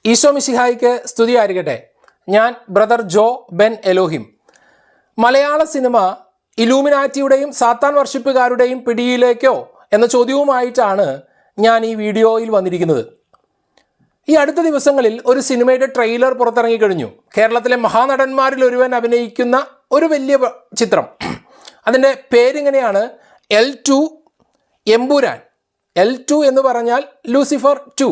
ഈശോ മിശിഹായിക്ക് സ്തുതിയായിരിക്കട്ടെ. ഞാൻ ബ്രദർ ജോ ബെൻ എലോഹിം. മലയാള സിനിമ ഇലൂമിനാറ്റിയുടെയും സാത്താൻ വർഷിപ്പുകാരുടെയും പിടിയിലേക്കോ എന്ന ചോദ്യവുമായിട്ടാണ് ഞാൻ ഈ വീഡിയോയിൽ വന്നിരിക്കുന്നത്. ഈ അടുത്ത ദിവസങ്ങളിൽ ഒരു സിനിമയുടെ ട്രെയിലർ പുറത്തിറങ്ങിക്കഴിഞ്ഞു. കേരളത്തിലെ മഹാനടന്മാരിൽ ഒരുവൻ അഭിനയിക്കുന്ന ഒരു വലിയ ചിത്രം. അതിൻ്റെ പേരിങ്ങനെയാണ് L2 എമ്പുരാൻ. L2 എന്ന് പറഞ്ഞാൽ ലൂസിഫർ 2.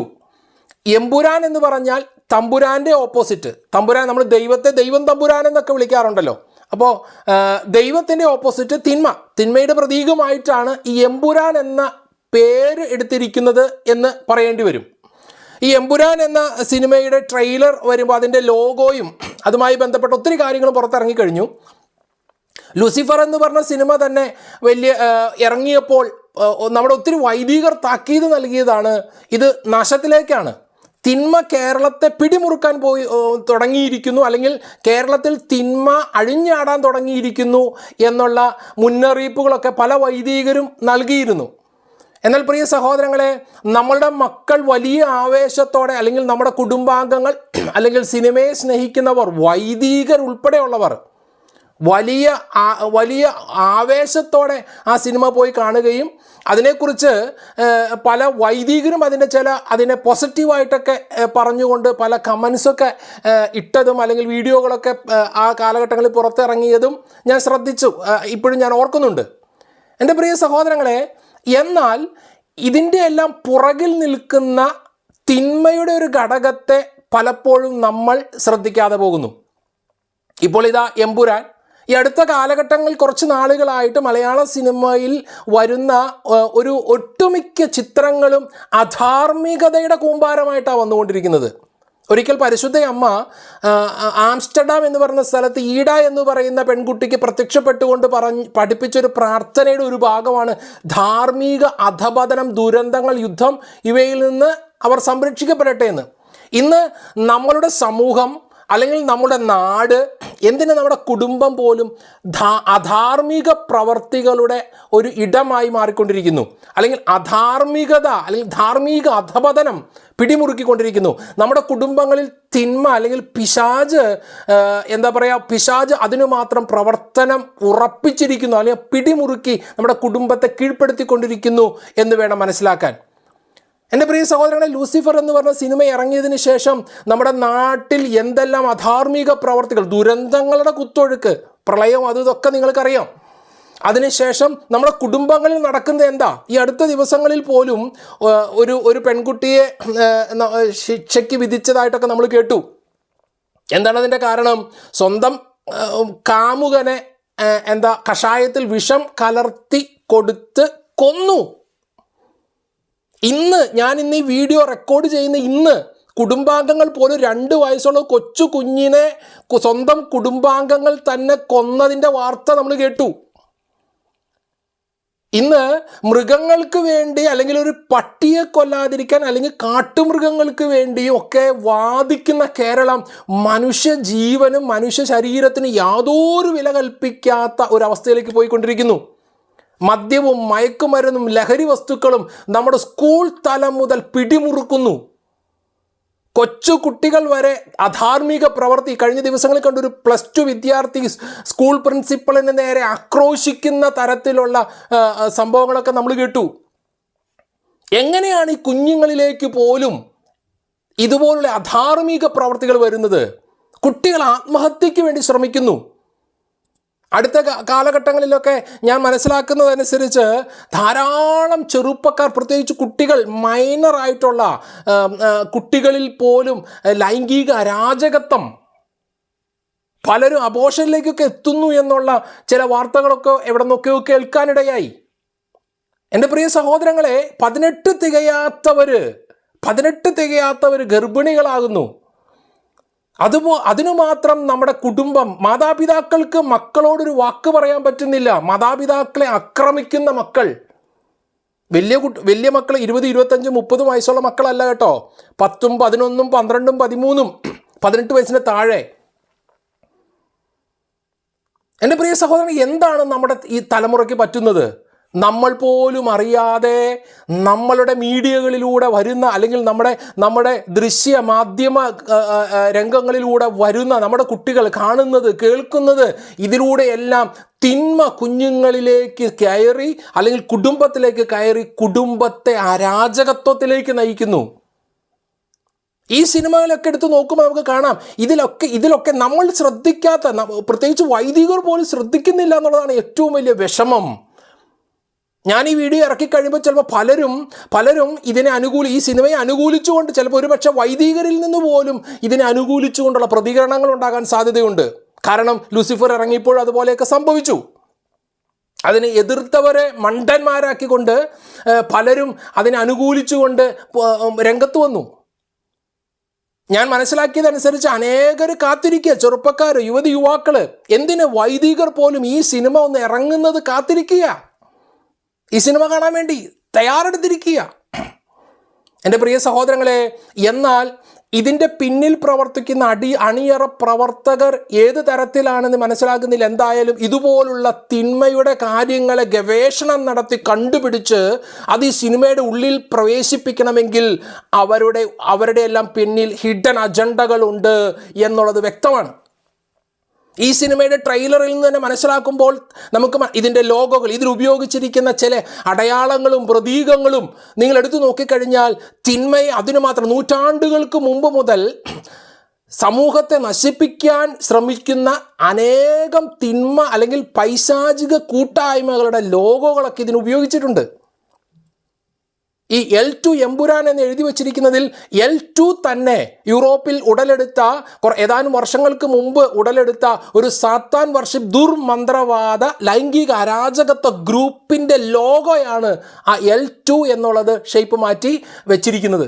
എമ്പുരാൻ എന്ന് പറഞ്ഞാൽ തമ്പുരാൻ്റെ ഓപ്പോസിറ്റ്. തമ്പുരാൻ, നമ്മൾ ദൈവത്തെ ദൈവം തമ്പുരാൻ എന്നൊക്കെ വിളിക്കാറുണ്ടല്ലോ. അപ്പോൾ ദൈവത്തിൻ്റെ ഓപ്പോസിറ്റ് തിന്മയുടെ പ്രതീകമായിട്ടാണ് ഈ എമ്പുരാൻ എന്ന പേര് എടുത്തിരിക്കുന്നത് എന്ന് പറയേണ്ടി വരും. ഈ എമ്പുരാൻ എന്ന സിനിമയുടെ ട്രെയിലർ വരുമ്പോൾ അതിൻ്റെ ലോഗോയും അതുമായി ബന്ധപ്പെട്ട ഒത്തിരി കാര്യങ്ങളും പുറത്തിറങ്ങിക്കഴിഞ്ഞു. ലൂസിഫർ എന്ന് പറഞ്ഞ സിനിമ തന്നെ ഇറങ്ങിയപ്പോൾ നമ്മുടെ ഒത്തിരി വൈദികർ താക്കീത് നൽകിയതാണ്. ഇത് നാശത്തിലേക്കാണ്. തിന്മ കേരളത്തെ പിടിമുറുക്കാൻ തുടങ്ങിയിരിക്കുന്നു, അല്ലെങ്കിൽ കേരളത്തിൽ തിന്മ അഴിഞ്ഞാടാൻ തുടങ്ങിയിരിക്കുന്നു എന്നുള്ള മുന്നറിയിപ്പുകളൊക്കെ പല വൈദികരും നൽകിയിരുന്നു. എന്നാൽ പ്രിയ സഹോദരങ്ങളെ, നമ്മളുടെ മക്കൾ വലിയ ആവേശത്തോടെ, അല്ലെങ്കിൽ നമ്മുടെ കുടുംബാംഗങ്ങൾ, അല്ലെങ്കിൽ സിനിമയെ സ്നേഹിക്കുന്നവർ, വൈദികർ ഉൾപ്പെടെയുള്ളവർ വലിയ ആവേശത്തോടെ ആ സിനിമ പോയി കാണുകയും അതിനെക്കുറിച്ച് പല വൈദികരും അതിനെ പോസിറ്റീവായിട്ടൊക്കെ പറഞ്ഞുകൊണ്ട് പല കമൻസൊക്കെ ഇട്ടതും അല്ലെങ്കിൽ വീഡിയോകളൊക്കെ ആ കാലഘട്ടങ്ങളിൽ പുറത്തിറങ്ങിയതും ഞാൻ ശ്രദ്ധിച്ചു. ഇപ്പോഴും ഞാൻ ഓർക്കുന്നുണ്ട്. എൻ്റെ പ്രിയ സഹോദരങ്ങളെ, എന്നാൽ ഇതിൻ്റെ എല്ലാം പുറകിൽ നിൽക്കുന്ന തിന്മയുടെ ഒരു ഘടകത്തെ പലപ്പോഴും നമ്മൾ ശ്രദ്ധിക്കാതെ പോകുന്നു. ഇപ്പോൾ ഇതാ എമ്പുരാൻ. ഈ അടുത്ത കാലഘട്ടങ്ങളിൽ കുറച്ച് നാളുകളായിട്ട് മലയാള സിനിമയിൽ വരുന്ന ഒരു ഒട്ടുമിക്ക ചിത്രങ്ങളും അധാർമികതയുടെ കൂമ്പാരമായിട്ടാണ് വന്നുകൊണ്ടിരിക്കുന്നത്. ഒരിക്കൽ പരിശുദ്ധ അമ്മ ആംസ്റ്റർഡാം എന്ന് പറയുന്ന സ്ഥലത്ത് ഈഡ എന്ന് പറയുന്ന പെൺകുട്ടിക്ക് പ്രത്യക്ഷപ്പെട്ടുകൊണ്ട് പഠിപ്പിച്ചൊരു പ്രാർത്ഥനയുടെ ഒരു ഭാഗമാണ് ധാർമ്മിക അധപതനം, ദുരന്തങ്ങൾ, യുദ്ധം ഇവയിൽ നിന്ന് അവർ സംരക്ഷിക്കപ്പെടട്ടെ എന്ന്. ഇന്ന് നമ്മളുടെ സമൂഹം, അല്ലെങ്കിൽ നമ്മുടെ നാട്, എന്തിന് നമ്മുടെ കുടുംബം പോലും അധാർമിക പ്രവർത്തികളുടെ ഒരു ഇടമായി മാറിക്കൊണ്ടിരിക്കുന്നു. അല്ലെങ്കിൽ അധാർമികത, അല്ലെങ്കിൽ ധാർമ്മിക അധപതനം പിടിമുറുക്കിക്കൊണ്ടിരിക്കുന്നു. നമ്മുടെ കുടുംബങ്ങളിൽ തിന്മ, അല്ലെങ്കിൽ പിശാച് പിശാച് അതിനു മാത്രം പ്രവർത്തനം ഉറപ്പിച്ചിരിക്കുന്നു, അല്ലെങ്കിൽ പിടിമുറുക്കി നമ്മുടെ കുടുംബത്തെ കീഴ്പ്പെടുത്തിക്കൊണ്ടിരിക്കുന്നു എന്ന് വേണം മനസ്സിലാക്കാൻ. എൻ്റെ പ്രിയ സഹോദരങ്ങളെ, ലൂസിഫർ എന്ന് പറഞ്ഞ സിനിമ ഇറങ്ങിയതിന് ശേഷം നമ്മുടെ നാട്ടിൽ എന്തെല്ലാം അധാർമിക പ്രവർത്തികൾ, ദുരന്തങ്ങളുടെ കുത്തൊഴുക്ക്, പ്രളയം, ഇതൊക്കെ നിങ്ങൾക്കറിയാം. അതിനുശേഷം നമ്മുടെ കുടുംബങ്ങളിൽ നടക്കുന്നത് എന്താ? ഈ അടുത്ത ദിവസങ്ങളിൽ പോലും ഒരു പെൺകുട്ടിയെ ശിക്ഷയ്ക്ക് വിധിച്ചതായിട്ടൊക്കെ നമ്മൾ കേട്ടു. എന്താണ് അതിൻ്റെ കാരണം? സ്വന്തം കാമുകനെ കഷായത്തിൽ വിഷം കലർത്തി കൊടുത്ത് കൊന്നു. ഞാൻ ഇന്ന് ഈ വീഡിയോ റെക്കോർഡ് ചെയ്യുന്ന ഇന്ന് കുടുംബാംഗങ്ങൾ പോലും 2 വയസ്സുള്ള കൊച്ചു കുഞ്ഞിനെ സ്വന്തം കുടുംബാംഗങ്ങൾ തന്നെ കൊന്നതിൻ്റെ വാർത്ത നമ്മൾ കേട്ടു. ഇന്ന് മൃഗങ്ങൾക്ക് വേണ്ടി, അല്ലെങ്കിൽ ഒരു പട്ടിയെ കൊല്ലാതിരിക്കാൻ, അല്ലെങ്കിൽ കാട്ടുമൃഗങ്ങൾക്ക് വേണ്ടിയും ഒക്കെ വാദിക്കുന്ന കേരളം മനുഷ്യ ജീവനും മനുഷ്യ ശരീരത്തിനും യാതൊരു വില കൽപ്പിക്കാത്ത ഒരവസ്ഥയിലേക്ക് പോയിക്കൊണ്ടിരിക്കുന്നു. മദ്യവും മയക്കുമരുന്നും ലഹരി വസ്തുക്കളും നമ്മുടെ സ്കൂൾ തലം മുതൽ പിടിമുറുക്കുന്നു. കൊച്ചു കുട്ടികൾ വരെ അധാർമിക പ്രവൃത്തി. കഴിഞ്ഞ ദിവസങ്ങളിൽ കണ്ടൊരു +2 വിദ്യാർത്ഥി സ്കൂൾ പ്രിൻസിപ്പളിന് നേരെ ആക്രോശിക്കുന്ന തരത്തിലുള്ള സംഭവങ്ങളൊക്കെ നമ്മൾ കേട്ടു. എങ്ങനെയാണ് ഈ കുഞ്ഞുങ്ങളിലേക്ക് പോലും ഇതുപോലുള്ള അധാർമിക പ്രവർത്തികൾ വരുന്നത്? കുട്ടികൾ ആത്മഹത്യക്ക് വേണ്ടി ശ്രമിക്കുന്നു. അടുത്ത കാലഘട്ടങ്ങളിലൊക്കെ ഞാൻ മനസ്സിലാക്കുന്നതനുസരിച്ച് ധാരാളം ചെറുപ്പക്കാർ, പ്രത്യേകിച്ച് കുട്ടികൾ, മൈനറായിട്ടുള്ള കുട്ടികളിൽ പോലും ലൈംഗിക അരാജകത്വം, പലരും അബോർഷനിലേക്കൊക്കെ എത്തുന്നു എന്നുള്ള ചില വാർത്തകളൊക്കെ എവിടെ നിന്നൊക്കെയോ കേൾക്കാനിടയായി. എൻ്റെ പ്രിയ സഹോദരങ്ങളെ, 18 തികയാത്തവർ ഗർഭിണികളാകുന്നു. അതിനു മാത്രം നമ്മുടെ കുടുംബം, മാതാപിതാക്കൾക്ക് മക്കളോടൊരു വാക്ക് പറയാൻ പറ്റുന്നില്ല. മാതാപിതാക്കളെ ആക്രമിക്കുന്ന മക്കൾ, വലിയ മക്കൾ 20, 25, 30 വയസ്സുള്ള മക്കളല്ല കേട്ടോ. 10, 11, 12, 13, 18 വയസ്സിന് താഴെ. എൻ്റെ പ്രിയ സഹോദരൻ, എന്താണ് നമ്മുടെ ഈ തലമുറയ്ക്ക് പറ്റുന്നത്? നമ്മൾ പോലും അറിയാതെ നമ്മളുടെ മീഡിയകളിലൂടെ വരുന്ന, അല്ലെങ്കിൽ നമ്മുടെ ദൃശ്യ മാധ്യമ രംഗങ്ങളിലൂടെ വരുന്ന നമ്മുടെ കുട്ടികൾ കാണുന്നത്, കേൾക്കുന്നത്, ഇതിലൂടെയെല്ലാം തിന്മ കുഞ്ഞുങ്ങളിലേക്ക് കയറി, അല്ലെങ്കിൽ കുടുംബത്തിലേക്ക് കയറി കുടുംബത്തെ അരാജകത്വത്തിലേക്ക് നയിക്കുന്നു. ഈ സിനിമകളൊക്കെ എടുത്ത് നോക്കുമ്പോൾ നമുക്ക് കാണാം, ഇതിലൊക്കെ നമ്മൾ ശ്രദ്ധിക്കാത്ത, പ്രത്യേകിച്ച് വൈദികർ പോലും ശ്രദ്ധിക്കുന്നില്ല എന്നുള്ളതാണ് ഏറ്റവും വലിയ വിഷമം. ഞാൻ ഈ വീഡിയോ ഇറക്കി കഴിയുമ്പോൾ ചിലപ്പോൾ പലരും ഇതിനെ ഈ സിനിമയെ അനുകൂലിച്ചുകൊണ്ട്, ചിലപ്പോൾ ഒരുപക്ഷെ വൈദികരിൽ നിന്ന് പോലും ഇതിനെ അനുകൂലിച്ചുകൊണ്ടുള്ള പ്രതികരണങ്ങൾ ഉണ്ടാകാൻ സാധ്യതയുണ്ട്. കാരണം ലൂസിഫർ ഇറങ്ങിയപ്പോൾ അതുപോലെയൊക്കെ സംഭവിച്ചു. അതിനെ എതിർത്തവരെ മണ്ടന്മാരാക്കിക്കൊണ്ട് പലരും അതിനെ അനുകൂലിച്ചുകൊണ്ട് രംഗത്ത് വന്നു. ഞാൻ മനസ്സിലാക്കിയതനുസരിച്ച് അനേകർ കാത്തിരിക്കുക, ചെറുപ്പക്കാർ, യുവാക്കൾ, എന്തിന് വൈദികർ പോലും ഈ സിനിമ ഒന്ന് ഇറങ്ങുന്നത് കാത്തിരിക്കുക, ഈ സിനിമ കാണാൻ വേണ്ടി തയ്യാറെടുത്തിരിക്കുക. എൻ്റെ പ്രിയ സഹോദരങ്ങളെ, എന്നാൽ ഇതിൻ്റെ പിന്നിൽ പ്രവർത്തിക്കുന്ന അണിയറ പ്രവർത്തകർ ഏത് തരത്തിലാണെന്ന് മനസ്സിലാക്കുന്നില്ല. എന്തായാലും ഇതുപോലുള്ള തിന്മയുടെ കാര്യങ്ങളെ ഗവേഷണം നടത്തി കണ്ടുപിടിച്ച് അത് ഈ സിനിമയുടെ ഉള്ളിൽ പ്രവേശിപ്പിക്കണമെങ്കിൽ അവരുടെ എല്ലാം പിന്നിൽ ഹിഡൻ അജണ്ടകളുണ്ട് എന്നുള്ളത് വ്യക്തമാണ്. ഈ സിനിമയുടെ ട്രെയിലറിൽ നിന്ന് തന്നെ മനസ്സിലാക്കുമ്പോൾ നമുക്ക് ഇതിൻ്റെ ലോഗോകൾ, ഇതിൽ ഉപയോഗിച്ചിരിക്കുന്ന ചില അടയാളങ്ങളും പ്രതീകങ്ങളും നിങ്ങൾ എടുത്തു നോക്കിക്കഴിഞ്ഞാൽ തിന്മയെ, അതിനു മാത്രം നൂറ്റാണ്ടുകൾക്ക് മുമ്പ് മുതൽ സമൂഹത്തെ നശിപ്പിക്കാൻ ശ്രമിക്കുന്ന അനേകം തിന്മ അല്ലെങ്കിൽ പൈശാചിക കൂട്ടായ്മകളുടെ ലോഗോകളൊക്കെ ഇതിന് ഉപയോഗിച്ചിട്ടുണ്ട്. ഈ L2 എമ്പുരാൻ എന്ന് എഴുതി വച്ചിരിക്കുന്നതിൽ L2 തന്നെ യൂറോപ്പിൽ ഉടലെടുത്ത, ഏതാനും വർഷങ്ങൾക്ക് മുമ്പ് ഉടലെടുത്ത ഒരു സാത്താൻ വർഷിപ്പ് ദുർമന്ത്രവാദ ലൈംഗിക അരാജകത്വ ഗ്രൂപ്പിൻ്റെ ലോഗോയാണ് ആ L2 എന്നുള്ളത് ഷേപ്പ് മാറ്റി വെച്ചിരിക്കുന്നത്.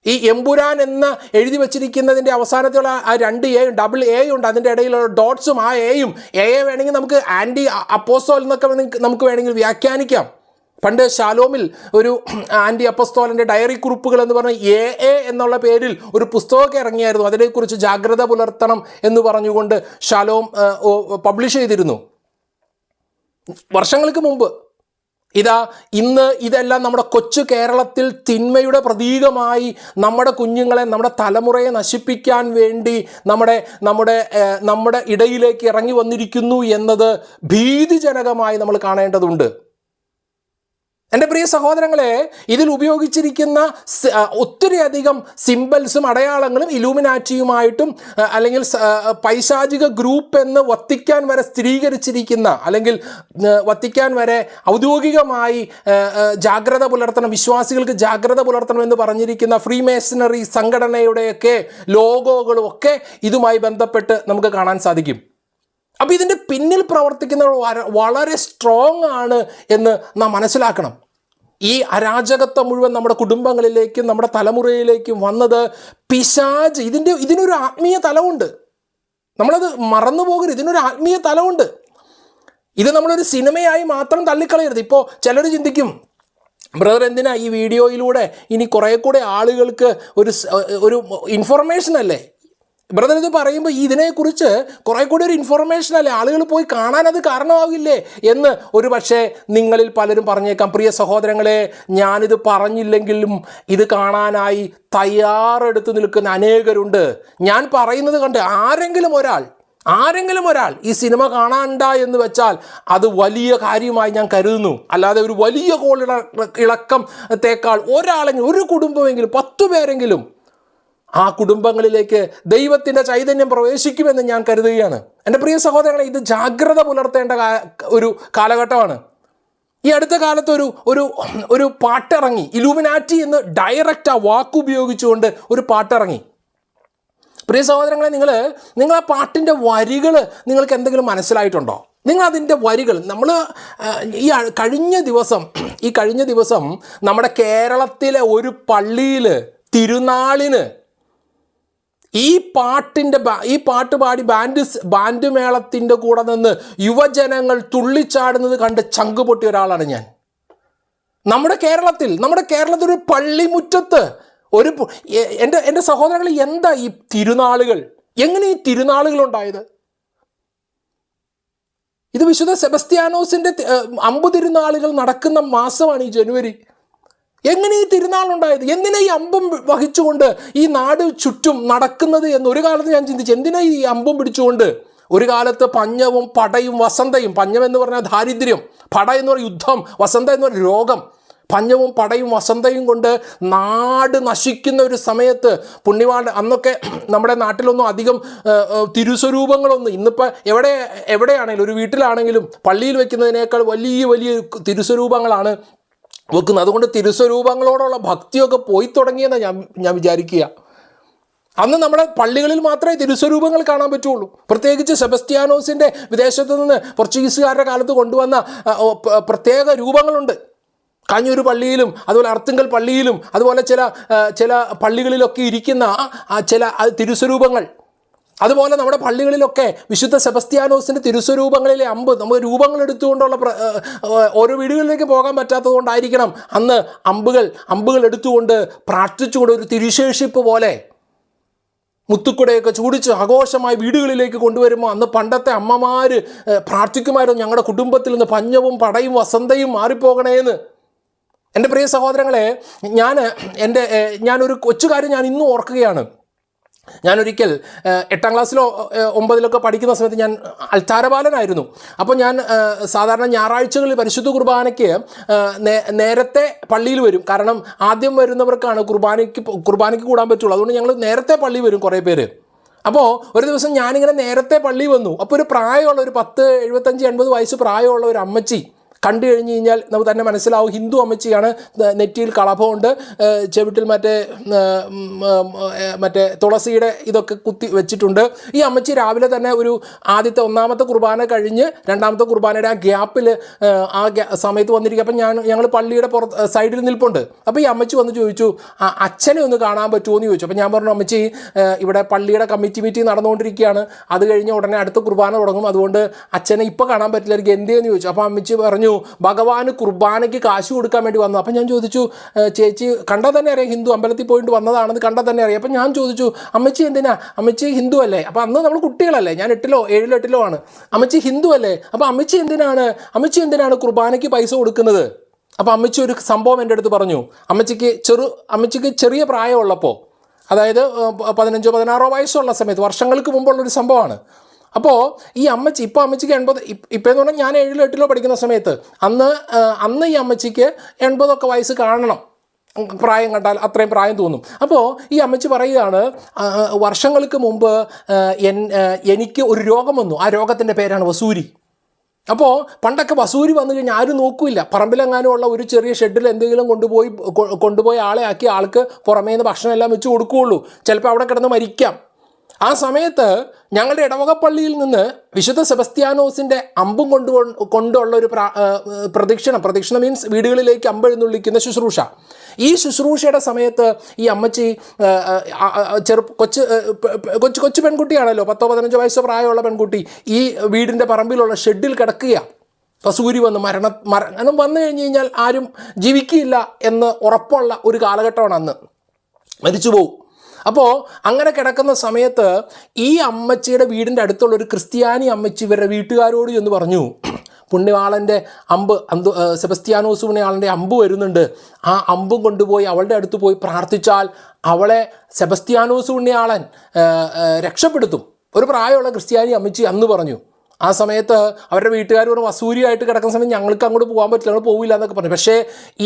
ഈ എമ്പുരാൻ എന്ന് എഴുതി വച്ചിരിക്കുന്നതിൻ്റെ അവസാനത്തുള്ള ആ 2 A ഡബിൾ A ഉണ്ട്, അതിൻ്റെ ഇടയിലുള്ള ഡോട്ട്സും ആ എയും വേണമെങ്കിൽ നമുക്ക് ആൻറ്റി അപ്പോസ്തോൽ എന്നൊക്കെ നമുക്ക് വേണമെങ്കിൽ വ്യാഖ്യാനിക്കാം. പണ്ട് ശാലോമിൽ ഒരു ആൻറ്റി അപ്പസ്തോലൻ്റെ ഡയറി കുറിപ്പുകൾ എന്ന് പറഞ്ഞ AA എന്നുള്ള പേരിൽ ഒരു പുസ്തകമൊക്കെ ഇറങ്ങിയായിരുന്നു. അതിനെക്കുറിച്ച് ജാഗ്രത പുലർത്തണം എന്ന് പറഞ്ഞുകൊണ്ട് ശാലോം പബ്ലിഷ് ചെയ്തിരുന്നു വർഷങ്ങൾക്ക് മുമ്പ്. ഇന്ന് ഇതെല്ലാം നമ്മുടെ കൊച്ചു കേരളത്തിൽ തിന്മയുടെ പ്രതീകമായി നമ്മുടെ കുഞ്ഞുങ്ങളെ, നമ്മുടെ തലമുറയെ നശിപ്പിക്കാൻ വേണ്ടി നമ്മുടെ ഇടയിലേക്ക് ഇറങ്ങി വന്നിരിക്കുന്നു എന്നത് ഭീതിജനകമായി നമ്മൾ കാണേണ്ടതുണ്ട്. എൻ്റെ പ്രിയ സഹോദരങ്ങളെ, ഇതിൽ ഉപയോഗിച്ചിരിക്കുന്ന ഒത്തിരിയധികം സിംബൽസും അടയാളങ്ങളും ഇലൂമിനാറ്റിയുമായിട്ടും അല്ലെങ്കിൽ പൈശാചിക ഗ്രൂപ്പ് എന്ന് വത്തിക്കാൻ വരെ സ്ഥിരീകരിച്ചിരിക്കുന്ന, അല്ലെങ്കിൽ വത്തിക്കാൻ വരെ ഔദ്യോഗികമായി ജാഗ്രത പുലർത്തണം, വിശ്വാസികൾക്ക് ജാഗ്രത പുലർത്തണം എന്ന് പറഞ്ഞിരിക്കുന്ന ഫ്രീമേസണറി സംഘടനയുടെയൊക്കെ ലോഗോകളും ഒക്കെ ഇതുമായി ബന്ധപ്പെട്ട് നമുക്ക് കാണാൻ സാധിക്കും. അപ്പോൾ ഇതിൻ്റെ പിന്നിൽ പ്രവർത്തിക്കുന്നവർ വളരെ സ്ട്രോങ് ആണ് എന്ന് നാം മനസ്സിലാക്കണം. ഈ അരാജകത്വം മുഴുവൻ നമ്മുടെ കുടുംബങ്ങളിലേക്കും നമ്മുടെ തലമുറയിലേക്കും വന്നത് പിശാച്, ഇതിനൊരു ആത്മീയ തലമുണ്ട്, നമ്മളത് മറന്നു പോകരുത്. ഇതിനൊരു ആത്മീയ തലമുണ്ട്. ഇത് നമ്മളൊരു സിനിമയായി മാത്രം തള്ളിക്കളയരുത്. ഇപ്പോൾ ചിലർ ചിന്തിക്കും, ബ്രദർ എന്തിനാ ഈ വീഡിയോയിലൂടെ ഇനി കുറേ കൂടെ ആളുകൾക്ക് ഒരു ഇൻഫർമേഷൻ അല്ലേ ബ്രദർ ഇത് പറയുമ്പോൾ, ഇതിനെക്കുറിച്ച് കുറേ കൂടി ഒരു ഇൻഫർമേഷൻ അല്ലേ, ആളുകൾ പോയി കാണാൻ അത് കാരണമാകില്ലേ എന്ന് ഒരു പക്ഷേ നിങ്ങളിൽ പലരും പറഞ്ഞേക്കാം. പ്രിയ സഹോദരങ്ങളെ, ഞാനിത് പറഞ്ഞില്ലെങ്കിലും ഇത് കാണാനായി തയ്യാറെടുത്ത് നിൽക്കുന്ന അനേകരുണ്ട്. ഞാൻ പറയുന്നത് കണ്ട് ആരെങ്കിലും ഒരാൾ ഈ സിനിമ കാണാണ്ട എന്ന് വെച്ചാൽ അത് വലിയ കാര്യമായി ഞാൻ കരുതുന്നു. അല്ലാതെ ഒരു വലിയ ഇളക്കത്തേക്കാൾ ഒരാളെങ്കിലും, ഒരു കുടുംബമെങ്കിലും, 10 പേരെങ്കിലും ആ കുടുംബങ്ങളിലേക്ക് ദൈവത്തിൻ്റെ ചൈതന്യം പ്രവേശിക്കുമെന്ന് ഞാൻ കരുതുകയാണ്. എൻ്റെ പ്രിയ സഹോദരങ്ങളെ, ഇത് ജാഗ്രത പുലർത്തേണ്ട ഒരു കാലഘട്ടമാണ്. ഈ അടുത്ത കാലത്ത് ഒരു പാട്ടിറങ്ങി, ഇലൂമിനാറ്റി എന്ന് ഡയറക്റ്റ് ആ വാക്കുപയോഗിച്ചുകൊണ്ട് ഒരു പാട്ടിറങ്ങി. പ്രിയ സഹോദരങ്ങളെ, നിങ്ങൾ ആ പാട്ടിൻ്റെ വരികൾ നിങ്ങൾക്ക് എന്തെങ്കിലും മനസ്സിലായിട്ടുണ്ടോ? നിങ്ങൾ അതിൻ്റെ വരികൾ ഈ കഴിഞ്ഞ ദിവസം നമ്മുടെ കേരളത്തിലെ ഒരു പള്ളിയിൽ തിരുനാളിന് ഈ പാട്ട് പാടി ബാൻഡ് മേളത്തിൻ്റെ കൂടെ നിന്ന് യുവജനങ്ങൾ തുള്ളിച്ചാടുന്നത് കണ്ട് ചങ്ക് പൊട്ടിയ ഒരാളാണ് ഞാൻ. നമ്മുടെ കേരളത്തിൽ ഒരു പള്ളിമുറ്റത്ത് എൻ്റെ സഹോദരങ്ങൾ, എന്താ ഈ തിരുനാളുകൾ? എങ്ങനെ ഈ തിരുനാളുകൾ ഉണ്ടായത്? ഇത് വിശുദ്ധ സെബസ്ത്യാനോസിൻ്റെ അമ്പ് തിരുനാളുകൾ നടക്കുന്ന മാസമാണ് ഈ ജനുവരി. എങ്ങനെ ഈ തിരുനാളുണ്ടായത്? എന്തിനാ ഈ അമ്പും വഹിച്ചുകൊണ്ട് ഈ നാട് ചുറ്റും നടക്കുന്നത് എന്ന് ഒരു കാലത്ത് ഞാൻ ചിന്തിച്ചു. എന്തിനാ ഈ അമ്പും പിടിച്ചുകൊണ്ട്? ഒരു കാലത്ത് പഞ്ഞവും പടയും വസന്തയും, പഞ്ഞം എന്ന് പറഞ്ഞാൽ ദാരിദ്ര്യം, പട എന്ന് പറഞ്ഞാൽ യുദ്ധം, വസന്ത എന്ന് പറഞ്ഞാൽ രോഗം, പഞ്ഞവും പടയും വസന്തയും കൊണ്ട് നാട് നശിക്കുന്ന ഒരു സമയത്ത് പുണ്യവാൻ അന്നൊക്കെ നമ്മുടെ നാട്ടിലൊന്നും അധികം തിരുസ്വരൂപങ്ങളൊന്നും, ഇന്നിപ്പോൾ എവിടെയാണെങ്കിലും ഒരു വീട്ടിലാണെങ്കിലും പള്ളിയിൽ വെക്കുന്നതിനേക്കാൾ വലിയ വലിയ തിരുസ്വരൂപങ്ങളാണ് വെക്കുന്നത്. അതുകൊണ്ട് തിരുസ്വരൂപങ്ങളോടുള്ള ഭക്തിയൊക്കെ പോയി തുടങ്ങിയെന്ന് ഞാൻ വിചാരിക്കുക. അന്ന് നമ്മുടെ പള്ളികളിൽ മാത്രമേ തിരുസ്വരൂപങ്ങൾ കാണാൻ പറ്റുള്ളൂ. പ്രത്യേകിച്ച് സെബസ്ത്യാനോസിൻ്റെ വിദേശത്ത് നിന്ന് പോർച്ചുഗീസുകാരുടെ കാലത്ത് കൊണ്ടുവന്ന പ്രത്യേക രൂപങ്ങളുണ്ട്. കാഞ്ഞൂർ പള്ളിയിലും അതുപോലെ അർത്തുങ്കൽ പള്ളിയിലും അതുപോലെ ചില പള്ളികളിലൊക്കെ ഇരിക്കുന്ന ചില തിരുസ്വരൂപങ്ങൾ, അതുപോലെ നമ്മുടെ പള്ളികളിലൊക്കെ വിശുദ്ധ സെബസ്ത്യാനോസിൻ്റെ തിരുസ്വരൂപങ്ങളിലെ അമ്പ്, നമുക്ക് രൂപങ്ങൾ എടുത്തുകൊണ്ടുള്ള ഓരോ വീടുകളിലേക്ക് പോകാൻ പറ്റാത്തത് കൊണ്ടായിരിക്കണം അന്ന് അമ്പുകൾ എടുത്തുകൊണ്ട് പ്രാർത്ഥിച്ചുകൊണ്ട് ഒരു തിരുശേഷിപ്പ് പോലെ മുത്തുക്കുടയൊക്കെ ചൂടിച്ച് ആഘോഷമായി വീടുകളിലേക്ക് കൊണ്ടുവരുമ്പോൾ അന്ന് പണ്ടത്തെ അമ്മമാർ പ്രാർത്ഥിക്കുമായിരുന്നു, ഞങ്ങളുടെ കുടുംബത്തിൽ നിന്ന് പഞ്ഞവും പടയും വസന്തയും മാറിപ്പോകണേന്ന്. എൻ്റെ പ്രിയ സഹോദരങ്ങളെ, ഞാനൊരു കൊച്ചുകാര്യം ഞാൻ ഇന്നും ഓർക്കുകയാണ്. ഞാനൊരിക്കൽ 8ാം ക്ലാസ്സിലോ 9ിലൊക്കെ പഠിക്കുന്ന സമയത്ത് ഞാൻ അൾത്താരബാലനായിരുന്നു. അപ്പോൾ ഞാൻ സാധാരണ ഞായറാഴ്ചകളിൽ പരിശുദ്ധ കുർബാനയ്ക്ക് നേരത്തെ പള്ളിയിൽ വരും. കാരണം ആദ്യം വരുന്നവർക്കാണ് കുർബാനയ്ക്ക് കൂടാൻ പറ്റുള്ളൂ. അതുകൊണ്ട് ഞങ്ങൾ നേരത്തെ പള്ളി വരും കുറേ പേര്. അപ്പോൾ ഒരു ദിവസം ഞാനിങ്ങനെ നേരത്തെ പള്ളി വന്നു. അപ്പോൾ ഒരു പ്രായമുള്ള ഒരു 10, 75, 80 വയസ്സ് പ്രായമുള്ള ഒരു അമ്മച്ചി കണ്ടു കഴിഞ്ഞ് കഴിഞ്ഞാൽ നമുക്ക് തന്നെ മനസ്സിലാവും ഹിന്ദു അമ്മച്ചിയാണ്. നെറ്റിയിൽ കളഭമുണ്ട്, ചെവിട്ടിൽ മറ്റേ തുളസിയുടെ ഇതൊക്കെ കുത്തി വെച്ചിട്ടുണ്ട്. ഈ അമ്മച്ചി രാവിലെ തന്നെ ഒരു ആദ്യത്തെ 1ാമത്തെ കുർബാന കഴിഞ്ഞ് 2ാമത്തെ കുർബാനയുടെ ആ ഗ്യാപ്പിൽ സമയത്ത് വന്നിരിക്കുക. അപ്പം ഞങ്ങൾ പള്ളിയുടെ സൈഡിൽ നിൽപ്പുണ്ട്. അപ്പോൾ ഈ അമ്മച്ചി വന്ന് ചോദിച്ചു, അച്ഛനെ ഒന്ന് കാണാൻ പറ്റുമോ എന്ന് ചോദിച്ചു. അപ്പോൾ ഞാൻ പറഞ്ഞു, അമ്മച്ചി ഇവിടെ പള്ളിയുടെ കമ്മിറ്റി മീറ്റിംഗ് നടന്നുകൊണ്ടിരിക്കുകയാണ്, അത് കഴിഞ്ഞ് ഉടനെ അടുത്ത കുർബാന തുടങ്ങും, അതുകൊണ്ട് അച്ഛനെ ഇപ്പോൾ കാണാൻ പറ്റില്ല, എനിക്ക് എന്തേന്ന് ചോദിച്ചു. അപ്പോൾ അമ്മച്ചി പറഞ്ഞു, ഭഗവാന് കുർബാനയ്ക്ക് കാശ് കൊടുക്കാൻ വേണ്ടി വന്നു. അപ്പം ഞാൻ ചോദിച്ചു, ചേച്ചി കണ്ടാൽ തന്നെ അറിയാം ഹിന്ദു, അമ്പലത്തിൽ പോയിട്ട് വന്നതാണെന്ന് കണ്ടാൽ തന്നെ അറിയാം. അപ്പം ഞാൻ ചോദിച്ചു, അമ്മച്ചി എന്തിനാ, അമ്മച്ചി ഹിന്ദു അല്ലേ? അപ്പോൾ അന്ന് നമ്മൾ കുട്ടികളല്ലേ, ഞാൻ 8ലോ 7ലോ 8ലോ ആണ്. അമ്മച്ചി ഹിന്ദു അല്ലേ? അപ്പോൾ അമ്മച്ചി എന്തിനാണ് കുർബാനയ്ക്ക് പൈസ കൊടുക്കുന്നത്? അപ്പോൾ അമ്മച്ചി ഒരു സംഭവം എൻ്റെ അടുത്ത് പറഞ്ഞു. അമ്മച്ചിക്ക് ചെറിയ പ്രായമുള്ളപ്പോൾ, അതായത് 15, 16 വയസ്സുള്ള സമയത്ത്, വർഷങ്ങൾക്ക് മുമ്പുള്ളൊരു സംഭവമാണ്. അപ്പോൾ ഈ അമ്മച്ചി, ഇപ്പോൾ അമ്മച്ചിക്ക് 80, ഇപ്പോൾ എന്ന് പറഞ്ഞാൽ ഞാൻ 7ലോ 8ലോ പഠിക്കുന്ന സമയത്ത് അന്ന് ഈ അമ്മച്ചിക്ക് 80 വയസ്സ് കാണണം, പ്രായം കണ്ടാൽ അത്രയും പ്രായം തോന്നും. അപ്പോൾ ഈ അമ്മച്ചി പറയുകയാണ്, വർഷങ്ങൾക്ക് മുമ്പ് എനിക്ക് ഒരു രോഗം വന്നു. ആ രോഗത്തിൻ്റെ പേരാണ് വസൂരി. അപ്പോൾ പണ്ടൊക്കെ വസൂരി വന്നു കഴിഞ്ഞാൽ ആരും നോക്കില്ല. പറമ്പിലെങ്ങാനും ഉള്ള ഒരു ചെറിയ ഷെഡിൽ എന്തെങ്കിലും കൊണ്ടുപോയി ആളെ ആക്കി ആൾക്ക് പുറമേ നിന്ന് ഭക്ഷണം എല്ലാം വെച്ച് കൊടുക്കുകയുള്ളൂ. ചിലപ്പോൾ അവിടെ കിടന്ന് മരിക്കാം. ആ സമയത്ത് ഞങ്ങളുടെ ഇടവകപ്പള്ളിയിൽ നിന്ന് വിശുദ്ധ സെബസ്ത്യാനോസിൻ്റെ അമ്പും കൊണ്ടുള്ള ഒരു പ്രദക്ഷിണം മീൻസ് വീടുകളിലേക്ക് അമ്പെഴുന്നള്ളിക്കുന്ന ശുശ്രൂഷ. ഈ ശുശ്രൂഷയുടെ സമയത്ത് ഈ അമ്മച്ചി കൊച്ചു പെൺകുട്ടിയാണല്ലോ, 10, 15 വയസ്സ് പ്രായമുള്ള പെൺകുട്ടി ഈ വീടിൻ്റെ പറമ്പിലുള്ള ഷെഡിൽ കിടക്കുകയാണ്. വസൂരി മരണം വന്നു കഴിഞ്ഞ് കഴിഞ്ഞാൽ ആരും ജീവിക്കില്ല എന്ന് ഉറപ്പുള്ള ഒരു കാലഘട്ടമാണ് അന്ന്, മരിച്ചു പോവും. അപ്പോൾ അങ്ങനെ കിടക്കുന്ന സമയത്ത് ഈ അമ്മച്ചിയുടെ വീടിൻ്റെ അടുത്തുള്ള ഒരു ക്രിസ്ത്യാനി അമ്മച്ചി ഇവരുടെ വീട്ടുകാരോട് എന്ന് പറഞ്ഞു, പുണ്യവാളൻ്റെ സെബസ്ത്യാനോസ് പുണ്യവാളൻ്റെ അമ്പ് വരുന്നുണ്ട്, ആ അമ്പും കൊണ്ടുപോയി അവളുടെ അടുത്ത് പോയി പ്രാർത്ഥിച്ചാൽ അവളെ സെബസ്ത്യാനോസ് പുണ്യവാളൻ രക്ഷപ്പെടുത്തും. ഒരു പ്രായമുള്ള ക്രിസ്ത്യാനി അമ്മച്ചി അന്ന് പറഞ്ഞു. ആ സമയത്ത് അവരുടെ വീട്ടുകാർ പറഞ്ഞു, വസൂരിയായിട്ട് കിടക്കുന്ന സമയത്ത് ഞങ്ങൾക്ക് അങ്ങോട്ട് പോകാൻ പറ്റില്ല, ഞങ്ങൾ പോവില്ല എന്നൊക്കെ പറഞ്ഞു. പക്ഷേ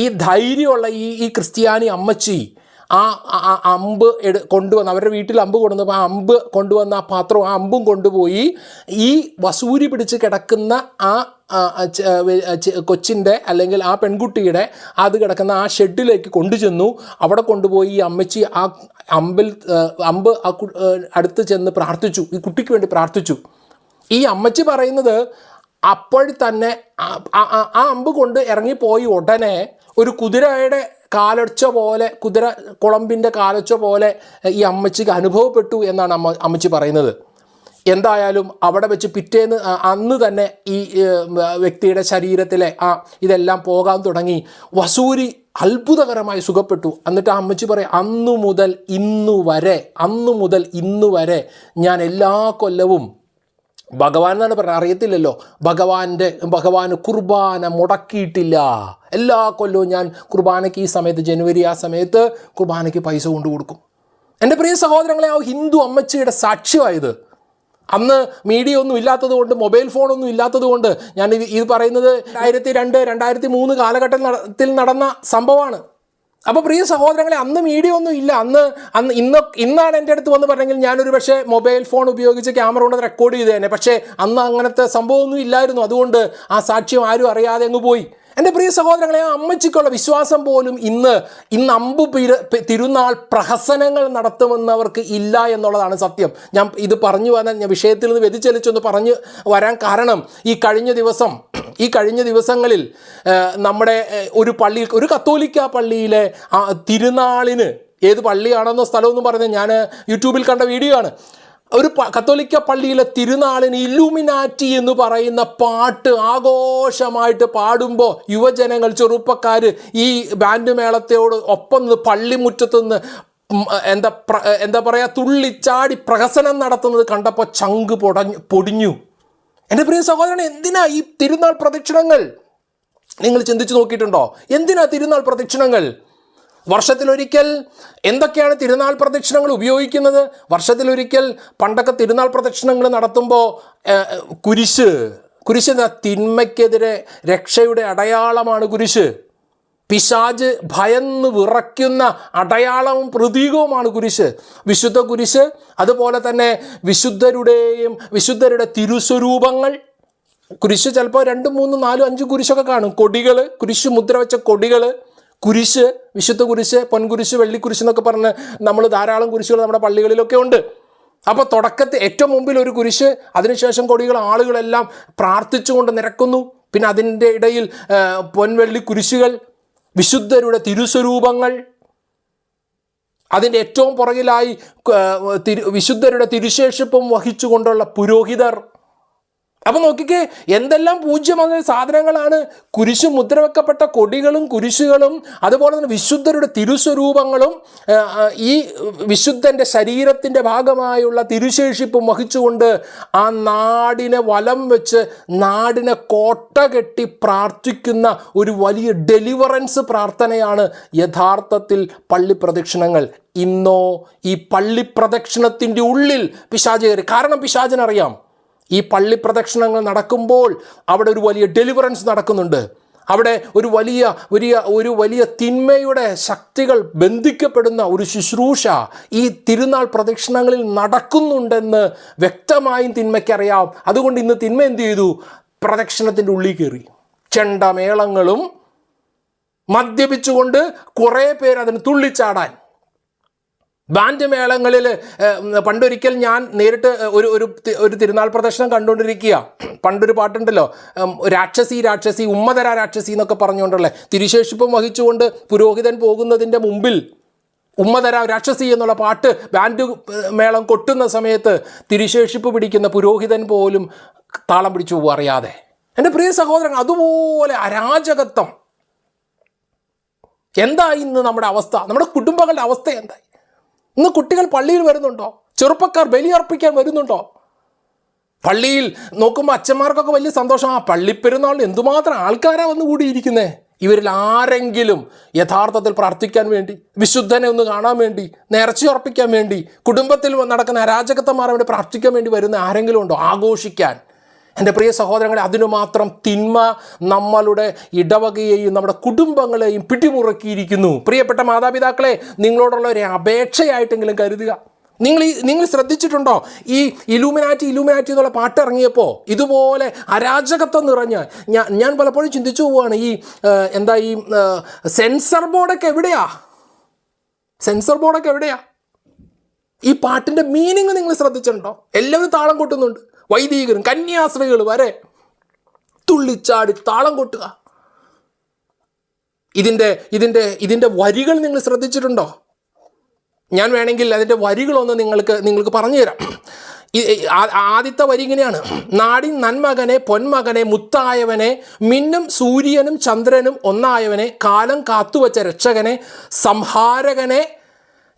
ഈ ധൈര്യമുള്ള ഈ ക്രിസ്ത്യാനി അമ്മച്ചി ആ അമ്പ് കൊണ്ടുവന്ന്, അവരുടെ വീട്ടിൽ അമ്പ് കൊണ്ടുവന്നപ്പോൾ ആ അമ്പ് കൊണ്ടുവന്ന ആ പാത്രവും ആ അമ്പും കൊണ്ടുപോയി ഈ വസൂരി പിടിച്ച് കിടക്കുന്ന ആ കൊച്ചിൻ്റെ അല്ലെങ്കിൽ ആ പെൺകുട്ടിയുടെ അത് കിടക്കുന്ന ആ ഷെഡിലേക്ക് കൊണ്ടുചെന്നു. അവിടെ കൊണ്ടുപോയി ഈ അമ്മച്ചി ആ അമ്പ് അടുത്ത് ചെന്ന് പ്രാർത്ഥിച്ചു, ഈ കുട്ടിക്ക് വേണ്ടി പ്രാർത്ഥിച്ചു. ഈ അമ്മച്ചി പറയുന്നത്, അപ്പോൾ തന്നെ ആ അമ്പ് കൊണ്ട് ഇറങ്ങിപ്പോയി ഉടനെ ഒരു കുതിരയുടെ കാലൊച്ച പോലെ, കുതിര കുളമ്പിൻ്റെ കാലൊച്ച പോലെ ഈ അമ്മച്ചിക്ക് അനുഭവപ്പെട്ടു എന്നാണ് അമ്മച്ചി പറയുന്നത്. എന്തായാലും അവിടെ വെച്ച് പിറ്റേന്ന് അന്ന് തന്നെ ഈ വ്യക്തിയുടെ ശരീരത്തിലെ ഇതെല്ലാം പോകാൻ തുടങ്ങി. വസൂരി അത്ഭുതകരമായി സുഖപ്പെട്ടു. എന്നിട്ട് ആ അമ്മച്ചി പറയും, അന്നു മുതൽ ഇന്നു വരെ ഞാൻ എല്ലാ കൊല്ലവും ഭഗവാൻ എന്നാണ് പറഞ്ഞത്, അറിയത്തില്ലല്ലോ. ഭഗവാന് കുർബാന മുടക്കിയിട്ടില്ല. എല്ലാ കൊല്ലവും ഞാൻ കുർബാനയ്ക്ക് ഈ സമയത്ത് ജനുവരി ആ സമയത്ത് കുർബാനയ്ക്ക് പൈസ കൊണ്ടു കൊടുക്കും. എൻ്റെ പ്രിയ സഹോദരങ്ങളെ, ആ ഹിന്ദു അമ്മച്ചിയുടെ സാക്ഷ്യമായത്. അന്ന് മീഡിയ ഒന്നും ഇല്ലാത്തത് കൊണ്ട്, മൊബൈൽ ഫോണൊന്നും ഇല്ലാത്തത് കൊണ്ട്, ഞാൻ ഇത് പറയുന്നത് 2002, 2003 കാലഘട്ടത്തിൽ നടന്ന സംഭവമാണ്. അപ്പോൾ പ്രിയ സഹോദരങ്ങളെ, അന്ന് മീഡിയ ഒന്നും ഇല്ല. ഇന്നാണ് എൻ്റെ അടുത്ത് വന്ന് പറഞ്ഞെങ്കിൽ ഞാനൊരു പക്ഷേ മൊബൈൽ ഫോൺ ഉപയോഗിച്ച് ക്യാമറ കൊണ്ട് റെക്കോർഡ് ചെയ്ത് തന്നെ. പക്ഷേ അന്ന് അങ്ങനത്തെ സംഭവമൊന്നും ഇല്ലായിരുന്നു. അതുകൊണ്ട് ആ സാക്ഷ്യം ആരും അറിയാതെ അങ്ങ് പോയി. എൻ്റെ പ്രിയ സഹോദരങ്ങളെ, ആ അമ്മച്ചിക്കുള്ള വിശ്വാസം പോലും ഇന്ന് തിരുനാൾ പ്രഹസനങ്ങൾ നടത്തുമെന്നവർക്ക് ഇല്ല എന്നുള്ളതാണ് സത്യം. ഞാൻ ഇത് പറഞ്ഞു വന്ന ഞാൻ വിഷയത്തിൽ നിന്ന് വ്യതിചലിച്ചൊന്ന് പറഞ്ഞു വരാൻ കാരണം, ഈ കഴിഞ്ഞ ദിവസങ്ങളിൽ നമ്മുടെ ഒരു കത്തോലിക്ക പള്ളിയിലെ തിരുനാളിന്, ഏത് പള്ളിയാണെന്നോ സ്ഥലമൊന്നും പറഞ്ഞത് ഞാൻ യൂട്യൂബിൽ കണ്ട വീഡിയോ ആണ്. ഒരു കത്തോലിക്ക പള്ളിയിലെ തിരുനാളിന് ഇല്ലുമിനാറ്റി എന്ന് പറയുന്ന പാട്ട് ആഘോഷമായിട്ട് പാടുമ്പോൾ യുവജനങ്ങൾ, ചെറുപ്പക്കാർ ഈ ബാൻഡ് മേളത്തോട് ഒപ്പം നിന്ന് പള്ളിമുറ്റത്തുനിന്ന് എന്താ പറയുക, തുള്ളിച്ചാടി പ്രഹസനം നടത്തുന്നത് കണ്ടപ്പോൾ ചങ്ക് പൊടിഞ്ഞു. എൻ്റെ പ്രിയ സഹോദരൻ, എന്തിനാ ഈ തിരുനാൾ പ്രദക്ഷിണങ്ങൾ? നിങ്ങൾ ചിന്തിച്ചു നോക്കിയിട്ടുണ്ടോ? എന്തിനാ തിരുനാൾ പ്രദക്ഷിണങ്ങൾ? വർഷത്തിലൊരിക്കൽ എന്തൊക്കെയാണ് തിരുനാൾ പ്രദക്ഷിണങ്ങൾ ഉപയോഗിക്കുന്നത്? വർഷത്തിലൊരിക്കൽ പണ്ടൊക്കെ തിരുനാൾ പ്രദക്ഷിണങ്ങൾ നടത്തുമ്പോൾ കുരിശ് തിന്മയ്ക്കെതിരെ രക്ഷയുടെ അടയാളമാണ് കുരിശ്. പിശാച് ഭയന്ന് വിറയ്ക്കുന്ന അടയാളവും പ്രതീകവുമാണ് കുരിശ്, വിശുദ്ധ കുരിശ്. അതുപോലെ തന്നെ വിശുദ്ധരുടെ തിരുസ്വരൂപങ്ങൾ. കുരിശ് ചിലപ്പോൾ 2, 3, 4, 5 കുരിശൊക്കെ കാണും. കൊടികൾ, കുരിശ് മുദ്ര വെച്ച കൊടികൾ, കുരിശ്, വിശുദ്ധ കുരിശ്, പൊൻകുരിശ്, വെള്ളിക്കുരിശ് എന്നൊക്കെ പറഞ്ഞ് നമ്മൾ ധാരാളം കുരിശുകൾ നമ്മുടെ പള്ളികളിലൊക്കെ ഉണ്ട്. അപ്പോൾ തുടക്കത്തിൽ ഏറ്റവും മുമ്പിൽ ഒരു കുരിശ്, അതിനുശേഷം കൊടികൾ, ആളുകളെല്ലാം പ്രാർത്ഥിച്ചുകൊണ്ട് നിരക്കുന്നു. പിന്നെ അതിൻ്റെ ഇടയിൽ പൊൻവെള്ളി കുരിശുകൾ, വിശുദ്ധരുടെ തിരുസ്വരൂപങ്ങൾ, അതിൻ്റെ ഏറ്റവും പുറകിലായി വിശുദ്ധരുടെ തിരുശേഷിപ്പും വഹിച്ചുകൊണ്ടുള്ള പുരോഹിതർ. അപ്പം നോക്കിക്കേ, എന്തെല്ലാം പൂജ്യമായ സാധനങ്ങളാണ്. കുരിശ് മുദ്രവെക്കപ്പെട്ട കൊടികളും കുരിശുകളും, അതുപോലെ തന്നെ വിശുദ്ധരുടെ തിരുസ്വരൂപങ്ങളും, ഈ വിശുദ്ധൻ്റെ ശരീരത്തിൻ്റെ ഭാഗമായുള്ള തിരുശേഷിപ്പുും വഹിച്ചുകൊണ്ട് ആ നാടിനെ വലം വെച്ച് നാടിനെ കോട്ട കെട്ടി പ്രാർത്ഥിക്കുന്ന ഒരു വലിയ ഡെലിവറൻസ് പ്രാർത്ഥനയാണ് യഥാർത്ഥത്തിൽ പള്ളി പ്രദക്ഷിണങ്ങൾ. ഇന്നോ ഈ പള്ളി പ്രദക്ഷിണത്തിൻ്റെ ഉള്ളിൽ പിശാച് കയറി. കാരണം പിശാചിനറിയാം, ഈ പള്ളി പ്രദക്ഷിണങ്ങൾ നടക്കുമ്പോൾ അവിടെ ഒരു വലിയ ഡെലിവറൻസ് നടക്കുന്നുണ്ട്. അവിടെ ഒരു വലിയ തിന്മയുടെ ശക്തികൾ ബന്ധിക്കപ്പെടുന്ന ഒരു ശുശ്രൂഷ ഈ തിരുനാൾ പ്രദക്ഷിണങ്ങളിൽ നടക്കുന്നുണ്ടെന്ന് വ്യക്തമായും തിന്മയ്ക്കറിയാം. അതുകൊണ്ട് ഇന്ന് തിന്മ എന്ത് ചെയ്തു? പ്രദക്ഷിണത്തിൻ്റെ ഉള്ളിൽ കയറി. ചെണ്ടമേളങ്ങളും മദ്യപിച്ചുകൊണ്ട് കുറേ പേര് അതിന് തുള്ളിച്ചാടാൻ. ബാൻഡ് മേളങ്ങളിൽ പണ്ടൊരിക്കൽ ഞാൻ നേരിട്ട് ഒരു തിരുനാൾ പ്രദർശനം കണ്ടുകൊണ്ടിരിക്കുക. പണ്ടൊരു പാട്ടുണ്ടല്ലോ, രാക്ഷസി ഉമ്മതര രാക്ഷസി എന്നൊക്കെ പറഞ്ഞുകൊണ്ടുള്ള തിരുശേഷിപ്പും വഹിച്ചുകൊണ്ട് പുരോഹിതൻ പോകുന്നതിൻ്റെ മുമ്പിൽ ഉമ്മതര രാക്ഷസി എന്നുള്ള പാട്ട് ബാൻഡ് മേളം കൊട്ടുന്ന സമയത്ത് തിരുശേഷിപ്പ് പിടിക്കുന്ന പുരോഹിതൻ പോലും താളം പിടിച്ചു പോകും അറിയാതെ. എൻ്റെ പ്രിയ സഹോദരൻ, അതുപോലെ അരാജകത്വം. എന്തായി ഇന്ന് നമ്മുടെ അവസ്ഥ? നമ്മുടെ കുടുംബങ്ങളുടെ അവസ്ഥ എന്തായി? ഇന്ന് കുട്ടികൾ പള്ളിയിൽ വരുന്നുണ്ടോ? ചെറുപ്പക്കാർ ബലിയർപ്പിക്കാൻ വരുന്നുണ്ടോ? പള്ളിയിൽ നോക്കുമ്പോൾ അച്ഛന്മാർക്കൊക്കെ വലിയ സന്തോഷം. ആ പള്ളിപ്പെരുന്നാളിന് എന്തുമാത്രം ആൾക്കാരാണ് വന്നു കൂടിയിരിക്കുന്നത്. ഇവരിൽ ആരെങ്കിലും യഥാർത്ഥത്തിൽ പ്രാർത്ഥിക്കാൻ വേണ്ടി, വിശുദ്ധനെ ഒന്ന് കാണാൻ വേണ്ടി, നേർച്ച അർപ്പിക്കാൻ വേണ്ടി, കുടുംബത്തിൽ നടക്കുന്ന അരാജകത്വമാരെ വേണ്ടി പ്രാർത്ഥിക്കാൻ വേണ്ടി വരുന്ന ആരെങ്കിലും ഉണ്ടോ? ആഘോഷിക്കാൻ. എൻ്റെ പ്രിയ സഹോദരങ്ങളെ, അതിനു മാത്രം തിന്മ നമ്മളുടെ ഇടവകയെയും നമ്മുടെ കുടുംബങ്ങളെയും പിടിമുറുക്കിയിരിക്കുന്നു. പ്രിയപ്പെട്ട മാതാപിതാക്കളെ, നിങ്ങളോടുള്ള ഒരു അപേക്ഷയായിട്ടെങ്കിലും കരുതുക. നിങ്ങൾ ശ്രദ്ധിച്ചിട്ടുണ്ടോ? ഈ ഇലൂമിനാറ്റി എന്നുള്ള പാട്ട് ഇറങ്ങിയപ്പോൾ ഇതുപോലെ അരാജകത്വം നിറഞ്ഞ ഞാൻ പലപ്പോഴും ചിന്തിച്ചു പോവുകയാണ്. ഈ സെൻസർ ബോർഡൊക്കെ എവിടെയാ? ഈ പാട്ടിൻ്റെ മീനിങ് നിങ്ങൾ ശ്രദ്ധിച്ചിട്ടുണ്ടോ? എല്ലാവരും താളം കൊട്ടുന്നുണ്ട്. വൈദികരും കന്യാസ്ത്രീകൾ വരെ തുള്ളിച്ചാടി താളം കൊട്ടുക. ഇതിൻ്റെ വരികൾ നിങ്ങൾ ശ്രദ്ധിച്ചിട്ടുണ്ടോ? ഞാൻ വേണമെങ്കിൽ അതിൻ്റെ വരികളൊന്ന് നിങ്ങൾക്ക് പറഞ്ഞു തരാം. ആദ്യത്തെ വരി ഇങ്ങനെയാണ്: നാടിൻ നന്മകനെ, പൊന്മകനെ, മുത്തായവനെ, മിന്നും സൂര്യനും ചന്ദ്രനും ഒന്നായവനെ, കാലം കാത്തുവച്ച രക്ഷകനെ, സംഹാരകനെ,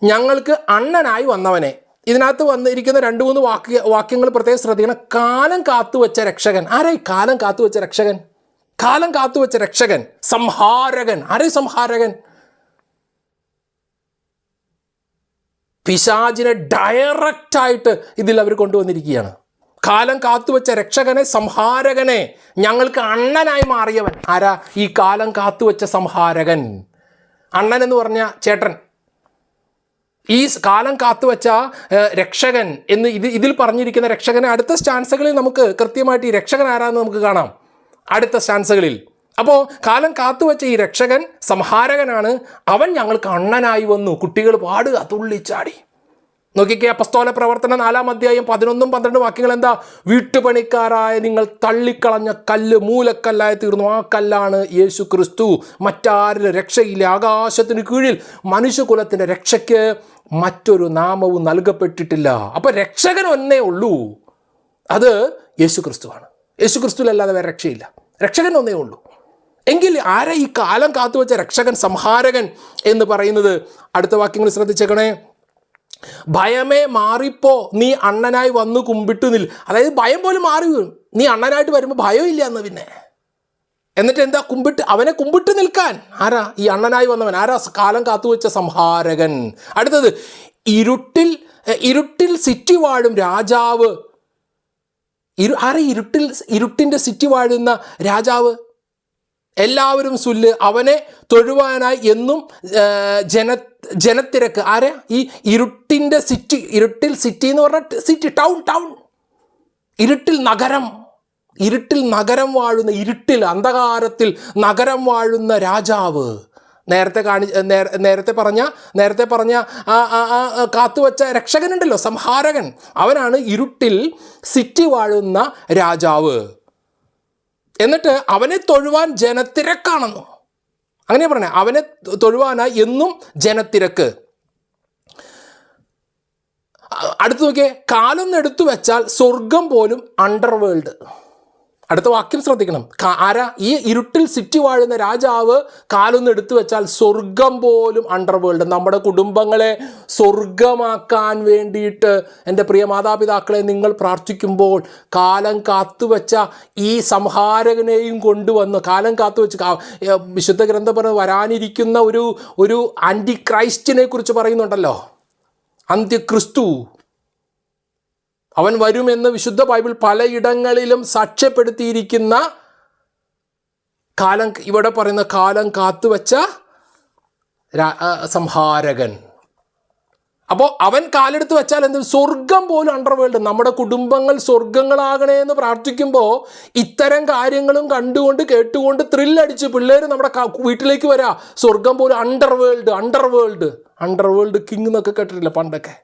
ഞങ്ങൾക്ക് അണ്ണനായി വന്നവനെ. ഇതിനകത്ത് വന്നിരിക്കുന്ന 2-3 വാക്യങ്ങൾ പ്രത്യേകം ശ്രദ്ധിക്കണം. കാലം കാത്തുവെച്ച രക്ഷകൻ. ആരായി കാലം കാത്തുവെച്ച രക്ഷകൻ? കാലം കാത്തുവെച്ച രക്ഷകൻ, സംഹാരകൻ. ആരായി സംഹാരകൻ? പിശാചിനെ ഡയറക്റ്റായിട്ട് ഇതിൽ അവർ കൊണ്ടുവന്നിരിക്കുകയാണ്. കാലം കാത്തുവെച്ച രക്ഷകനെ, സംഹാരകനെ, ഞങ്ങൾക്ക് അണ്ണനായി മാറിയവൻ. ആരാ ഈ കാലം കാത്തുവെച്ച സംഹാരകൻ? അണ്ണൻ എന്ന് പറഞ്ഞ ചേട്ടൻ. ഈ കാലം കാത്തുവെച്ച രക്ഷകൻ എന്ന് ഇതിൽ പറഞ്ഞിരിക്കുന്ന രക്ഷകനെ അടുത്ത സ്റ്റാൻസകളിൽ നമുക്ക് കൃത്യമായിട്ട് ഈ രക്ഷകൻ ആരാന്ന് നമുക്ക് കാണാം അടുത്ത സ്റ്റാൻസകളിൽ. അപ്പോൾ കാലം കാത്തുവെച്ച ഈ രക്ഷകൻ സംഹാരകനാണ്. അവൻ ഞങ്ങൾക്ക് അണ്ണനായി വന്നു. കുട്ടികൾ പാടുക, തുള്ളിച്ചാടി. നോക്കിക്കേ, അപ്പസ്തോല പ്രവർത്തനം 4-ാം അധ്യായം 11-12 വാക്യങ്ങൾ എന്താ? വീട്ടുപണിക്കാരായ നിങ്ങൾ തള്ളിക്കളഞ്ഞ കല്ല് മൂലക്കല്ലായി തീർന്നു. ആ കല്ലാണ് യേശു ക്രിസ്തു. മറ്റാരും രക്ഷയില്ല. ആകാശത്തിന് കീഴിൽ മനുഷ്യകുലത്തിൻ്റെ രക്ഷയ്ക്ക് മറ്റൊരു നാമവും നൽകപ്പെട്ടിട്ടില്ല. അപ്പോൾ രക്ഷകൻ ഒന്നേ ഉള്ളൂ, അത് യേശു ക്രിസ്തുവാണ്. യേശു ക്രിസ്തുവിലല്ലാതെ വേറെ രക്ഷയില്ല. രക്ഷകൻ ഒന്നേ ഉള്ളൂ. എങ്കിൽ ആരാ ഈ കാലം കാത്തുവെച്ച രക്ഷകൻ, സംഹാരകൻ എന്ന് പറയുന്നത്? അടുത്ത വാക്യങ്ങൾ ശ്രദ്ധിച്ചേക്കണേ. ഭയമേ മാറിപ്പോ, നീ അണ്ണനായി വന്നു കുമ്പിട്ടു നിൽ. അതായത് ഭയം പോലും മാറി. നീ അണ്ണനായിട്ട് വരുമ്പോൾ ഭയമില്ല എന്ന്. പിന്നെ എന്നിട്ട് എന്താ? അവനെ കുമ്പിട്ട് നിൽക്കാൻ. ആരാ ഈ അണ്ണനായി വന്നവൻ? ആരാ? കാലം കാത്തുവെച്ച സംഹാരകൻ. അടുത്തത്, ഇരുട്ടിൽ സിറ്റി വാഴും രാജാവ്. ആരാ ഇരുട്ടിൻ്റെ സിറ്റി വാഴുന്ന രാജാവ്? എല്ലാവരും സുല്ല്, അവനെ തൊഴുവാനായി എന്നും ജനത്തിരക്ക്. ആരാ ഈ ഇരുട്ടിൻ്റെ സിറ്റി? ഇരുട്ടിൽ സിറ്റി എന്ന് പറഞ്ഞാൽ സിറ്റി, ടൗൺ. ഇരുട്ടിൽ നഗരം വാഴുന്ന, അന്ധകാരത്തിൽ നഗരം വാഴുന്ന രാജാവ്. നേരത്തെ പറഞ്ഞ കാത്തുവച്ച രക്ഷകനുണ്ടല്ലോ, സംഹാരകൻ. അവനാണ് ഇരുട്ടിൽ സിറ്റി വാഴുന്ന രാജാവ്. എന്നിട്ട് അവനെ തൊഴുവാൻ ജനത്തിരക്കാണെന്നു. അങ്ങനെ പറഞ്ഞ അവനെ തൊഴുവാനായി എന്നും ജനത്തിരക്ക്. അടുത്ത് നോക്കിയേ, കാലൊന്നെടുത്തു വെച്ചാൽ സ്വർഗം പോലും അണ്ടർവേൾഡ്. അടുത്ത വാക്യം ശ്രദ്ധിക്കണം. ആരാ ഈ ഇരുട്ടിൽ സിറ്റി വാഴുന്ന രാജാവ്? കാലൊന്ന് എടുത്തു വെച്ചാൽ സ്വർഗം പോലും അണ്ടർവേൾഡ്. നമ്മുടെ കുടുംബങ്ങളെ സ്വർഗമാക്കാൻ വേണ്ടിയിട്ട് എൻ്റെ പ്രിയ മാതാപിതാക്കളെ നിങ്ങൾ പ്രാർത്ഥിക്കുമ്പോൾ കാലം കാത്തുവെച്ച ഈ സംഹാരകനെയും കൊണ്ടുവന്ന്, കാലം കാത്തുവെച്ച് വിശുദ്ധ ഗ്രന്ഥം പറഞ്ഞ് വരാനിരിക്കുന്ന ഒരു ആൻറ്റി ക്രൈസ്റ്റിനെ കുറിച്ച് പറയുന്നുണ്ടല്ലോ, അന്ത്യക്രിസ്തു. അവൻ വരുമെന്ന് വിശുദ്ധ ബൈബിൾ പലയിടങ്ങളിലും സാക്ഷ്യപ്പെടുത്തിയിരിക്കുന്ന കാലം, ഇവിടെ പറയുന്ന കാലം കാത്തുവെച്ച സംഹാരകൻ. അപ്പോൾ അവൻ കാലെടുത്ത് വെച്ചാൽ എന്ത്? സ്വർഗം പോലും അണ്ടർവേൾഡ്. നമ്മുടെ കുടുംബങ്ങൾ സ്വർഗങ്ങളാകണേ എന്ന് പ്രാർത്ഥിക്കുമ്പോൾ ഇത്തരം കാര്യങ്ങളും കണ്ടുകൊണ്ട് കേട്ടുകൊണ്ട് ത്രില്ലടിച്ച് പിള്ളേർ നമ്മുടെ വീട്ടിലേക്ക് വരാ. സ്വർഗം പോലും അണ്ടർവേൾഡ് കിങ് എന്നൊക്കെ കേട്ടിട്ടില്ല പണ്ടൊക്കെ?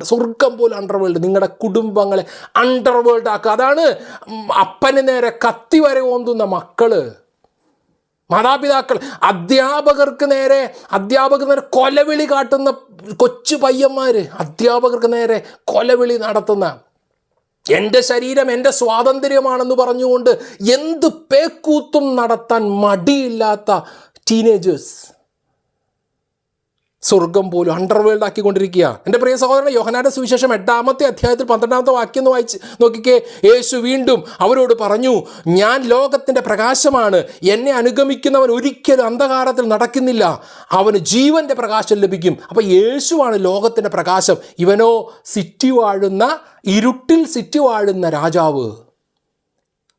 സ്വർഗം പോലും അണ്ടർവേൾഡ്. നിങ്ങളുടെ കുടുംബങ്ങളെ അണ്ടർവേൾഡ് ആക്കുക. അതാണ് അപ്പന് നേരെ കത്തി വരെ ഓന്തുന്ന മക്കള്, മാതാപിതാക്കൾ. അധ്യാപകർക്ക് നേരെ കൊലവിളി കാട്ടുന്ന കൊച്ചു പയ്യന്മാർ, അധ്യാപകർക്ക് നേരെ കൊലവിളി നടത്തുന്ന, എൻ്റെ ശരീരം എൻ്റെ സ്വാതന്ത്ര്യമാണെന്ന് പറഞ്ഞുകൊണ്ട് എന്ത് പേക്കൂത്തും നടത്താൻ മടിയില്ലാത്ത ടീനേജേഴ്സ്. സ്വർഗം പോലും അണ്ടർവേൾഡ് ആക്കിക്കൊണ്ടിരിക്കുക. എൻ്റെ പ്രിയ സഹോദരൻ, യോഹന്നാന്റെ സുവിശേഷം 8-ാമത്തെ അധ്യായത്തിൽ 12-ാമത്തെ വാക്യം ഒന്ന് വായിച്ച് നോക്കിക്കേ. യേശു വീണ്ടും അവരോട് പറഞ്ഞു, ഞാൻ ലോകത്തിൻ്റെ പ്രകാശമാണ്. എന്നെ അനുഗമിക്കുന്നവൻ ഒരിക്കലും അന്ധകാരത്തിൽ നടക്കുന്നില്ല, അവന് ജീവൻ്റെ പ്രകാശം ലഭിക്കും. അപ്പോൾ യേശുവാണ് ലോകത്തിൻ്റെ പ്രകാശം. ഇവനോ ഇരുട്ടിൽ സിറ്റി വാഴുന്ന രാജാവ്.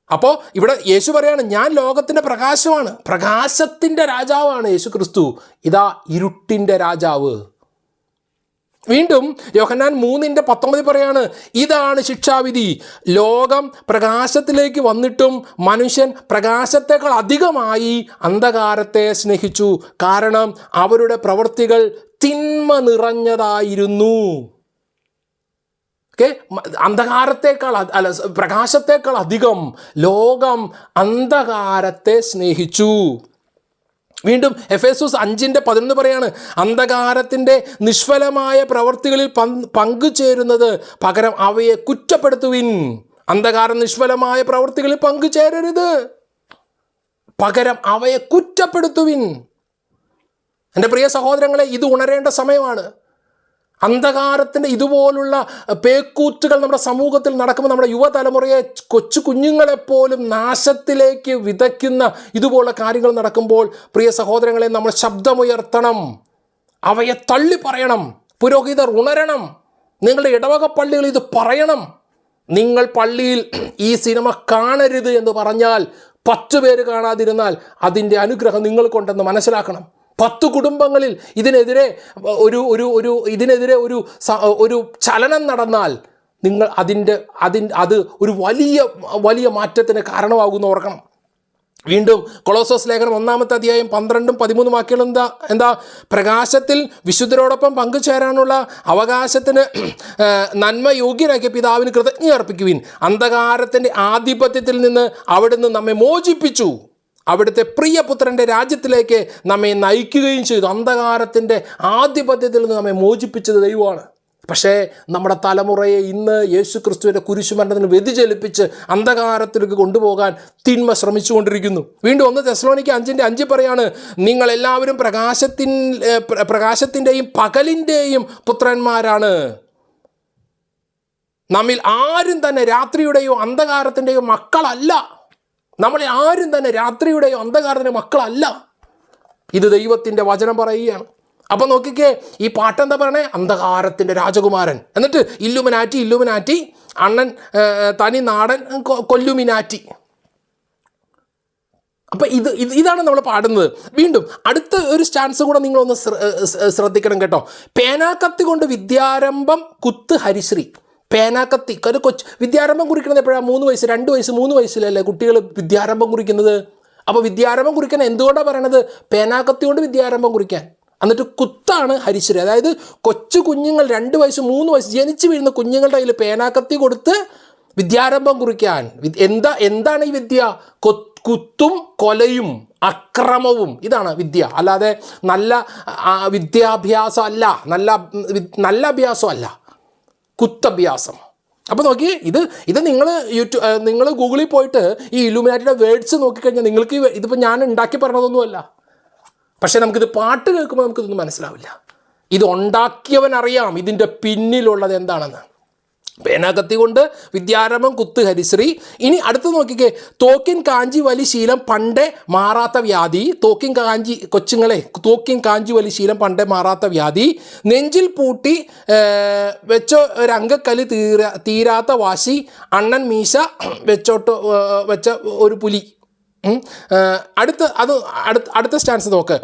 അപ്പോൾ ഇവിടെ യേശു പറയാണ്, ഞാൻ ലോകത്തിൻ്റെ പ്രകാശമാണ്. പ്രകാശത്തിൻ്റെ രാജാവാണ് യേശു ക്രിസ്തു. ഇതാ ഇരുട്ടിൻ്റെ രാജാവ്. വീണ്ടും യോഹന്നാൻ 3:19 പറയാണ്, ഇതാണ് ശിക്ഷാവിധി. ലോകം പ്രകാശത്തിലേക്ക് വന്നിട്ടും മനുഷ്യൻ പ്രകാശത്തേക്കാൾ അധികമായി അന്ധകാരത്തെ സ്നേഹിച്ചു, കാരണം അവരുടെ പ്രവൃത്തികൾ തിന്മ നിറഞ്ഞതായിരുന്നു. പ്രകാശത്തേക്കാൾ അധികം ലോകം അന്ധകാരത്തെ സ്നേഹിച്ചു. വീണ്ടും എഫേസ്യോസ് 5:11 പറയാണ്, അന്ധകാരത്തിൻ്റെ നിഷ്ഫലമായ പ്രവൃത്തികളിൽ പങ്കുചേരുന്നത് പകരം അവയെ കുറ്റപ്പെടുത്തുവിൻ. അന്ധകാരം നിഷ്ഫലമായ പ്രവൃത്തികളിൽ പങ്കുചേരരുത്, പകരം അവയെ കുറ്റപ്പെടുത്തുവിൻ. എൻ്റെ പ്രിയ സഹോദരങ്ങളെ, ഇത് ഉണരേണ്ട സമയമാണ്. അന്ധകാരത്തിൻ്റെ ഇതുപോലുള്ള പേക്കൂറ്റുകൾ നമ്മുടെ സമൂഹത്തിൽ നടക്കുമ്പോൾ നമ്മുടെ യുവതലമുറയെ, കൊച്ചു കുഞ്ഞുങ്ങളെപ്പോലും നാശത്തിലേക്ക് വിതയ്ക്കുന്ന ഇതുപോലുള്ള കാര്യങ്ങൾ നടക്കുമ്പോൾ പ്രിയ സഹോദരങ്ങളെ, നമ്മൾ ശബ്ദമുയർത്തണം, അവയെ തള്ളി പറയണം. പുരോഹിതർ ഉണരണം, നിങ്ങളുടെ ഇടവക പള്ളികൾ ഇത് പറയണം. നിങ്ങൾ പള്ളിയിൽ ഈ സിനിമ കാണരുത് എന്ന് പറഞ്ഞാൽ 10 പേര് കാണാതിരുന്നാൽ അതിൻ്റെ അനുഗ്രഹം നിങ്ങൾക്കുണ്ടെന്ന് മനസ്സിലാക്കണം. 10 കുടുംബങ്ങളിൽ ഇതിനെതിരെ ഒരു ചലനം നടന്നാൽ നിങ്ങൾ അത് ഒരു വലിയ മാറ്റത്തിന് കാരണമാകുമെന്ന് ഓർക്കണം. വീണ്ടും കൊളോസോസ് ലേഖനം 1-ാമത്തെ അധ്യായം 12-13 വാക്യങ്ങൾ എന്താ? പ്രകാശത്തിൽ വിശുദ്ധരോടൊപ്പം പങ്കുചേരാനുള്ള അവകാശത്തിന് നന്മ യോഗ്യനാക്കിയ പിതാവിന് കൃതജ്ഞ അർപ്പിക്കുവിൻ. അന്ധകാരത്തിൻ്റെ ആധിപത്യത്തിൽ നിന്ന് അവിടുന്ന് നമ്മെ മോചിപ്പിച്ചു, അവിടുത്തെ പ്രിയപുത്രൻ്റെ രാജ്യത്തിലേക്ക് നമ്മെ നയിക്കുകയും ചെയ്തു. അന്ധകാരത്തിൻ്റെ ആധിപത്യത്തിൽ നിന്ന് നമ്മെ മോചിപ്പിച്ചത് ദൈവമാണ്. പക്ഷേ നമ്മുടെ തലമുറയെ ഇന്ന് യേശുക്രിസ്തുവിൻ്റെ കുരിശുമരണത്തിന് വ്യതിചലിപ്പിച്ച് അന്ധകാരത്തിലേക്ക് കൊണ്ടുപോകാൻ തിന്മ ശ്രമിച്ചുകൊണ്ടിരിക്കുന്നു. വീണ്ടും 1 തെസ്സലോനിക്ക 5:5 പറയാണ്, നിങ്ങളെല്ലാവരും പ്രകാശത്തിൻ്റെയും പകലിൻ്റെയും പുത്രന്മാരാണ്. നമ്മിൽ ആരും തന്നെ രാത്രിയുടെയോ അന്ധകാരത്തിൻ്റെയോ മക്കളല്ല. നമ്മളെ ആരും തന്നെ രാത്രിയുടെയോ അന്ധകാരത്തിൻ്റെ മക്കളല്ല. ഇത് ദൈവത്തിൻ്റെ വചനം പറയുകയാണ്. അപ്പം നോക്കിക്കേ, ഈ പാട്ടെന്താ പറയണേ? അന്ധകാരത്തിൻ്റെ രാജകുമാരൻ. എന്നിട്ട് ഇല്ലുമിനാറ്റി, അണ്ണൻ തനി നാടൻ കൊല്ലുമിനാറ്റി. അപ്പം ഇതാണ് നമ്മൾ പാടുന്നത്. വീണ്ടും അടുത്ത ഒരു സ്റ്റാൻസ് കൂടെ നിങ്ങളൊന്ന് ശ്രദ്ധിക്കണം കേട്ടോ. പേനാക്കത്തി കൊണ്ട് വിദ്യാരംഭം കുത്ത് ഹരിശ്രീ. പേനാക്കത്തി വിദ്യാരംഭം കുറിക്കുന്നത് എപ്പോഴാണ്? 3 വയസ്സ് 2 വയസ്സ് 3 വയസ്സിലല്ലേ കുട്ടികൾ വിദ്യാരംഭം കുറിക്കുന്നത്. അപ്പോൾ വിദ്യാരംഭം കുറിക്കാൻ എന്തുകൊണ്ടാണ് പറയണത്? പേനാക്കത്തി കൊണ്ട് വിദ്യാരംഭം കുറിക്കാൻ. എന്നിട്ട് കുത്താണ് ഹരിശ്രീ. അതായത് കൊച്ചു കുഞ്ഞുങ്ങൾ 2 വയസ്സ് 3 വയസ്സ് ജനിച്ചു വീഴുന്ന കുഞ്ഞുങ്ങളുടെ കയ്യിൽ പേനാക്കത്തി കൊടുത്ത് വിദ്യാരംഭം കുറിക്കാൻ. എന്താണ് ഈ വിദ്യ? കുത്തും കൊലയും അക്രമവും. ഇതാണ് വിദ്യ. അല്ലാതെ നല്ല വിദ്യാഭ്യാസം അല്ല, നല്ല അഭ്യാസം അല്ല, കുത്തഭ്യാസം. അപ്പോൾ നോക്കി, ഇത് നിങ്ങൾ ഗൂഗിളിൽ പോയിട്ട് ഈ ഇലുമിനാറ്റിയുടെ വേർഡ്സ് നോക്കിക്കഴിഞ്ഞാൽ നിങ്ങൾക്ക് ഇതിപ്പോൾ ഞാൻ ഉണ്ടാക്കി പറഞ്ഞതൊന്നുമല്ല. പക്ഷേ നമുക്കിത് പാട്ട് കേൾക്കുമ്പോൾ നമുക്കിതൊന്നും മനസ്സിലാവില്ല. ഇത് ഉണ്ടാക്കിയവൻ അറിയാം ഇതിൻ്റെ പിന്നിലുള്ളത് എന്താണെന്ന്. പേനാക്കത്തി കൊണ്ട് വിദ്യാരംഭം കുത്ത് ഹരിശ്രീ. ഇനി അടുത്ത് നോക്കിക്കേ, തോക്കിൻ കാഞ്ചി വലി ശീലം പണ്ടേ മാറാത്ത വ്യാധി. തോക്കിൻ കാഞ്ചി വലി ശീലം പണ്ടേ മാറാത്ത വ്യാധി. നെഞ്ചിൽ പൂട്ടി വെച്ച ഒരു അങ്കക്കലി തീരാത്ത വാശി. അണ്ണൻ മീശ വെച്ച ഒരു പുലി. അടുത്ത സ്റ്റാൻസ് നോക്ക്.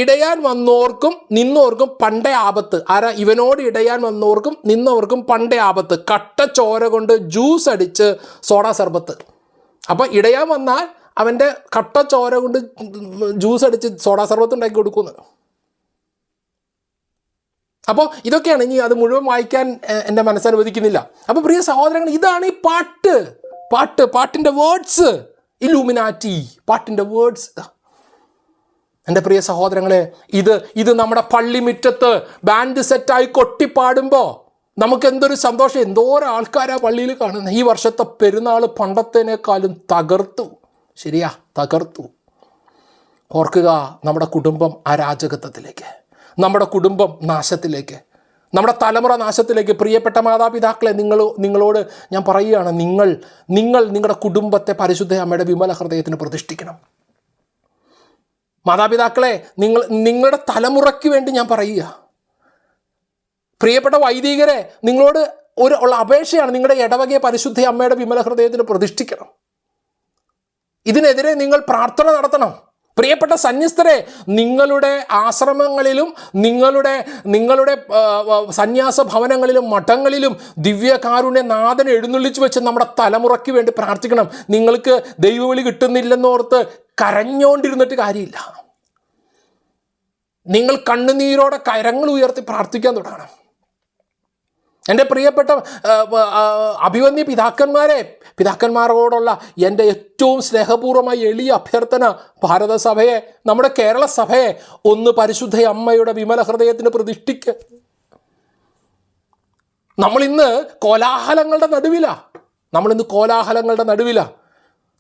ഇടയാൻ വന്നോർക്കും നിന്നോർക്കും പണ്ടേ ആപത്ത്. ആരാ? ഇവനോട് ഇടയാൻ വന്നോർക്കും നിന്നവർക്കും പണ്ടേ ആപത്ത്. കട്ട ചോര കൊണ്ട് ജ്യൂസ് അടിച്ച് സോഡാ സർബത്ത്. അപ്പോൾ ഇടയാൻ വന്നാൽ അവൻ്റെ കട്ട ചോര കൊണ്ട് ജ്യൂസ് അടിച്ച് സോഡാ സർബത്ത് ഉണ്ടാക്കി കൊടുക്കുന്നു. അപ്പോൾ ഇതൊക്കെയാണ്. ഇനി അത് മുഴുവൻ വായിക്കാൻ എൻ്റെ മനസ്സനുവദിക്കുന്നില്ല. അപ്പോൾ പ്രിയ സഹോദരങ്ങൾ, ഇതാണ് ഈ പാട്ടിൻ്റെ വേർഡ്സ്. ഇലുമിനാറ്റി പാട്ടിൻ്റെ വേർഡ്സ്. എൻ്റെ പ്രിയ സഹോദരങ്ങളെ, ഇത് നമ്മുടെ പള്ളിമുറ്റത്ത് ബാൻഡ് സെറ്റായി കൊട്ടിപ്പാടുമ്പോൾ നമുക്ക് എന്തൊരു സന്തോഷം. എന്തോരം ആൾക്കാരാണ് പള്ളിയിൽ കാണുന്നത്. ഈ വർഷത്തെ പെരുന്നാൾ പണ്ടത്തേനേക്കാളും തകർത്തു. ശരിയാ, തകർത്തു. ഓർക്കുക, നമ്മുടെ കുടുംബം അരാജകത്വത്തിലേക്ക്, നമ്മുടെ കുടുംബം നാശത്തിലേക്ക്, നമ്മുടെ തലമുറ നാശത്തിലേക്ക്. പ്രിയപ്പെട്ട മാതാപിതാക്കളെ, നിങ്ങളോട് ഞാൻ പറയുകയാണ്, നിങ്ങൾ നിങ്ങളുടെ കുടുംബത്തെ പരിശുദ്ധ അമ്മയുടെ വിമല ഹൃദയത്തിന് പ്രതിഷ്ഠിക്കണം. മാതാപിതാക്കളെ, നിങ്ങളുടെ തലമുറയ്ക്ക് വേണ്ടി ഞാൻ പറയുക. പ്രിയപ്പെട്ട വൈദികരെ, നിങ്ങളോട് ഉള്ള അപേക്ഷയാണ്, നിങ്ങളുടെ ഇടവകയെ പരിശുദ്ധ അമ്മയുടെ വിമല ഹൃദയത്തിന് പ്രതിഷ്ഠിക്കണം. ഇതിനെതിരെ നിങ്ങൾ പ്രാർത്ഥന നടത്തണം. പ്രിയപ്പെട്ട സന്യസ്തരെ, നിങ്ങളുടെ ആശ്രമങ്ങളിലും നിങ്ങളുടെ സന്യാസ ഭവനങ്ങളിലും മഠങ്ങളിലും ദിവ്യകാരുണ്യ നാഥനെ എഴുന്നള്ളിച്ച് വെച്ച് നമ്മുടെ തലമുറയ്ക്ക് വേണ്ടി പ്രാർത്ഥിക്കണം. നിങ്ങൾക്ക് ദൈവവിളി കിട്ടുന്നില്ലെന്നോർത്ത് കരഞ്ഞുകൊണ്ടിരുന്നിട്ട് കാര്യമില്ല. നിങ്ങൾ കണ്ണുനീരോടെ കരങ്ങൾ ഉയർത്തി പ്രാർത്ഥിക്കാൻ തുടങ്ങണം. എൻ്റെ പ്രിയപ്പെട്ട അഭിവന്യ പിതാക്കന്മാരോടുള്ള എൻ്റെ ഏറ്റവും സ്നേഹപൂർവ്വമായ എളിയ അഭ്യർത്ഥന, ഭാരതസഭയെ, നമ്മുടെ കേരള സഭയെ ഒന്ന് പരിശുദ്ധ അമ്മയുടെ വിമല ഹൃദയത്തിന് പ്രതിഷ്ഠിക്കുക. നമ്മളിന്ന് കോലാഹലങ്ങളുടെ നടുവിലാണ്,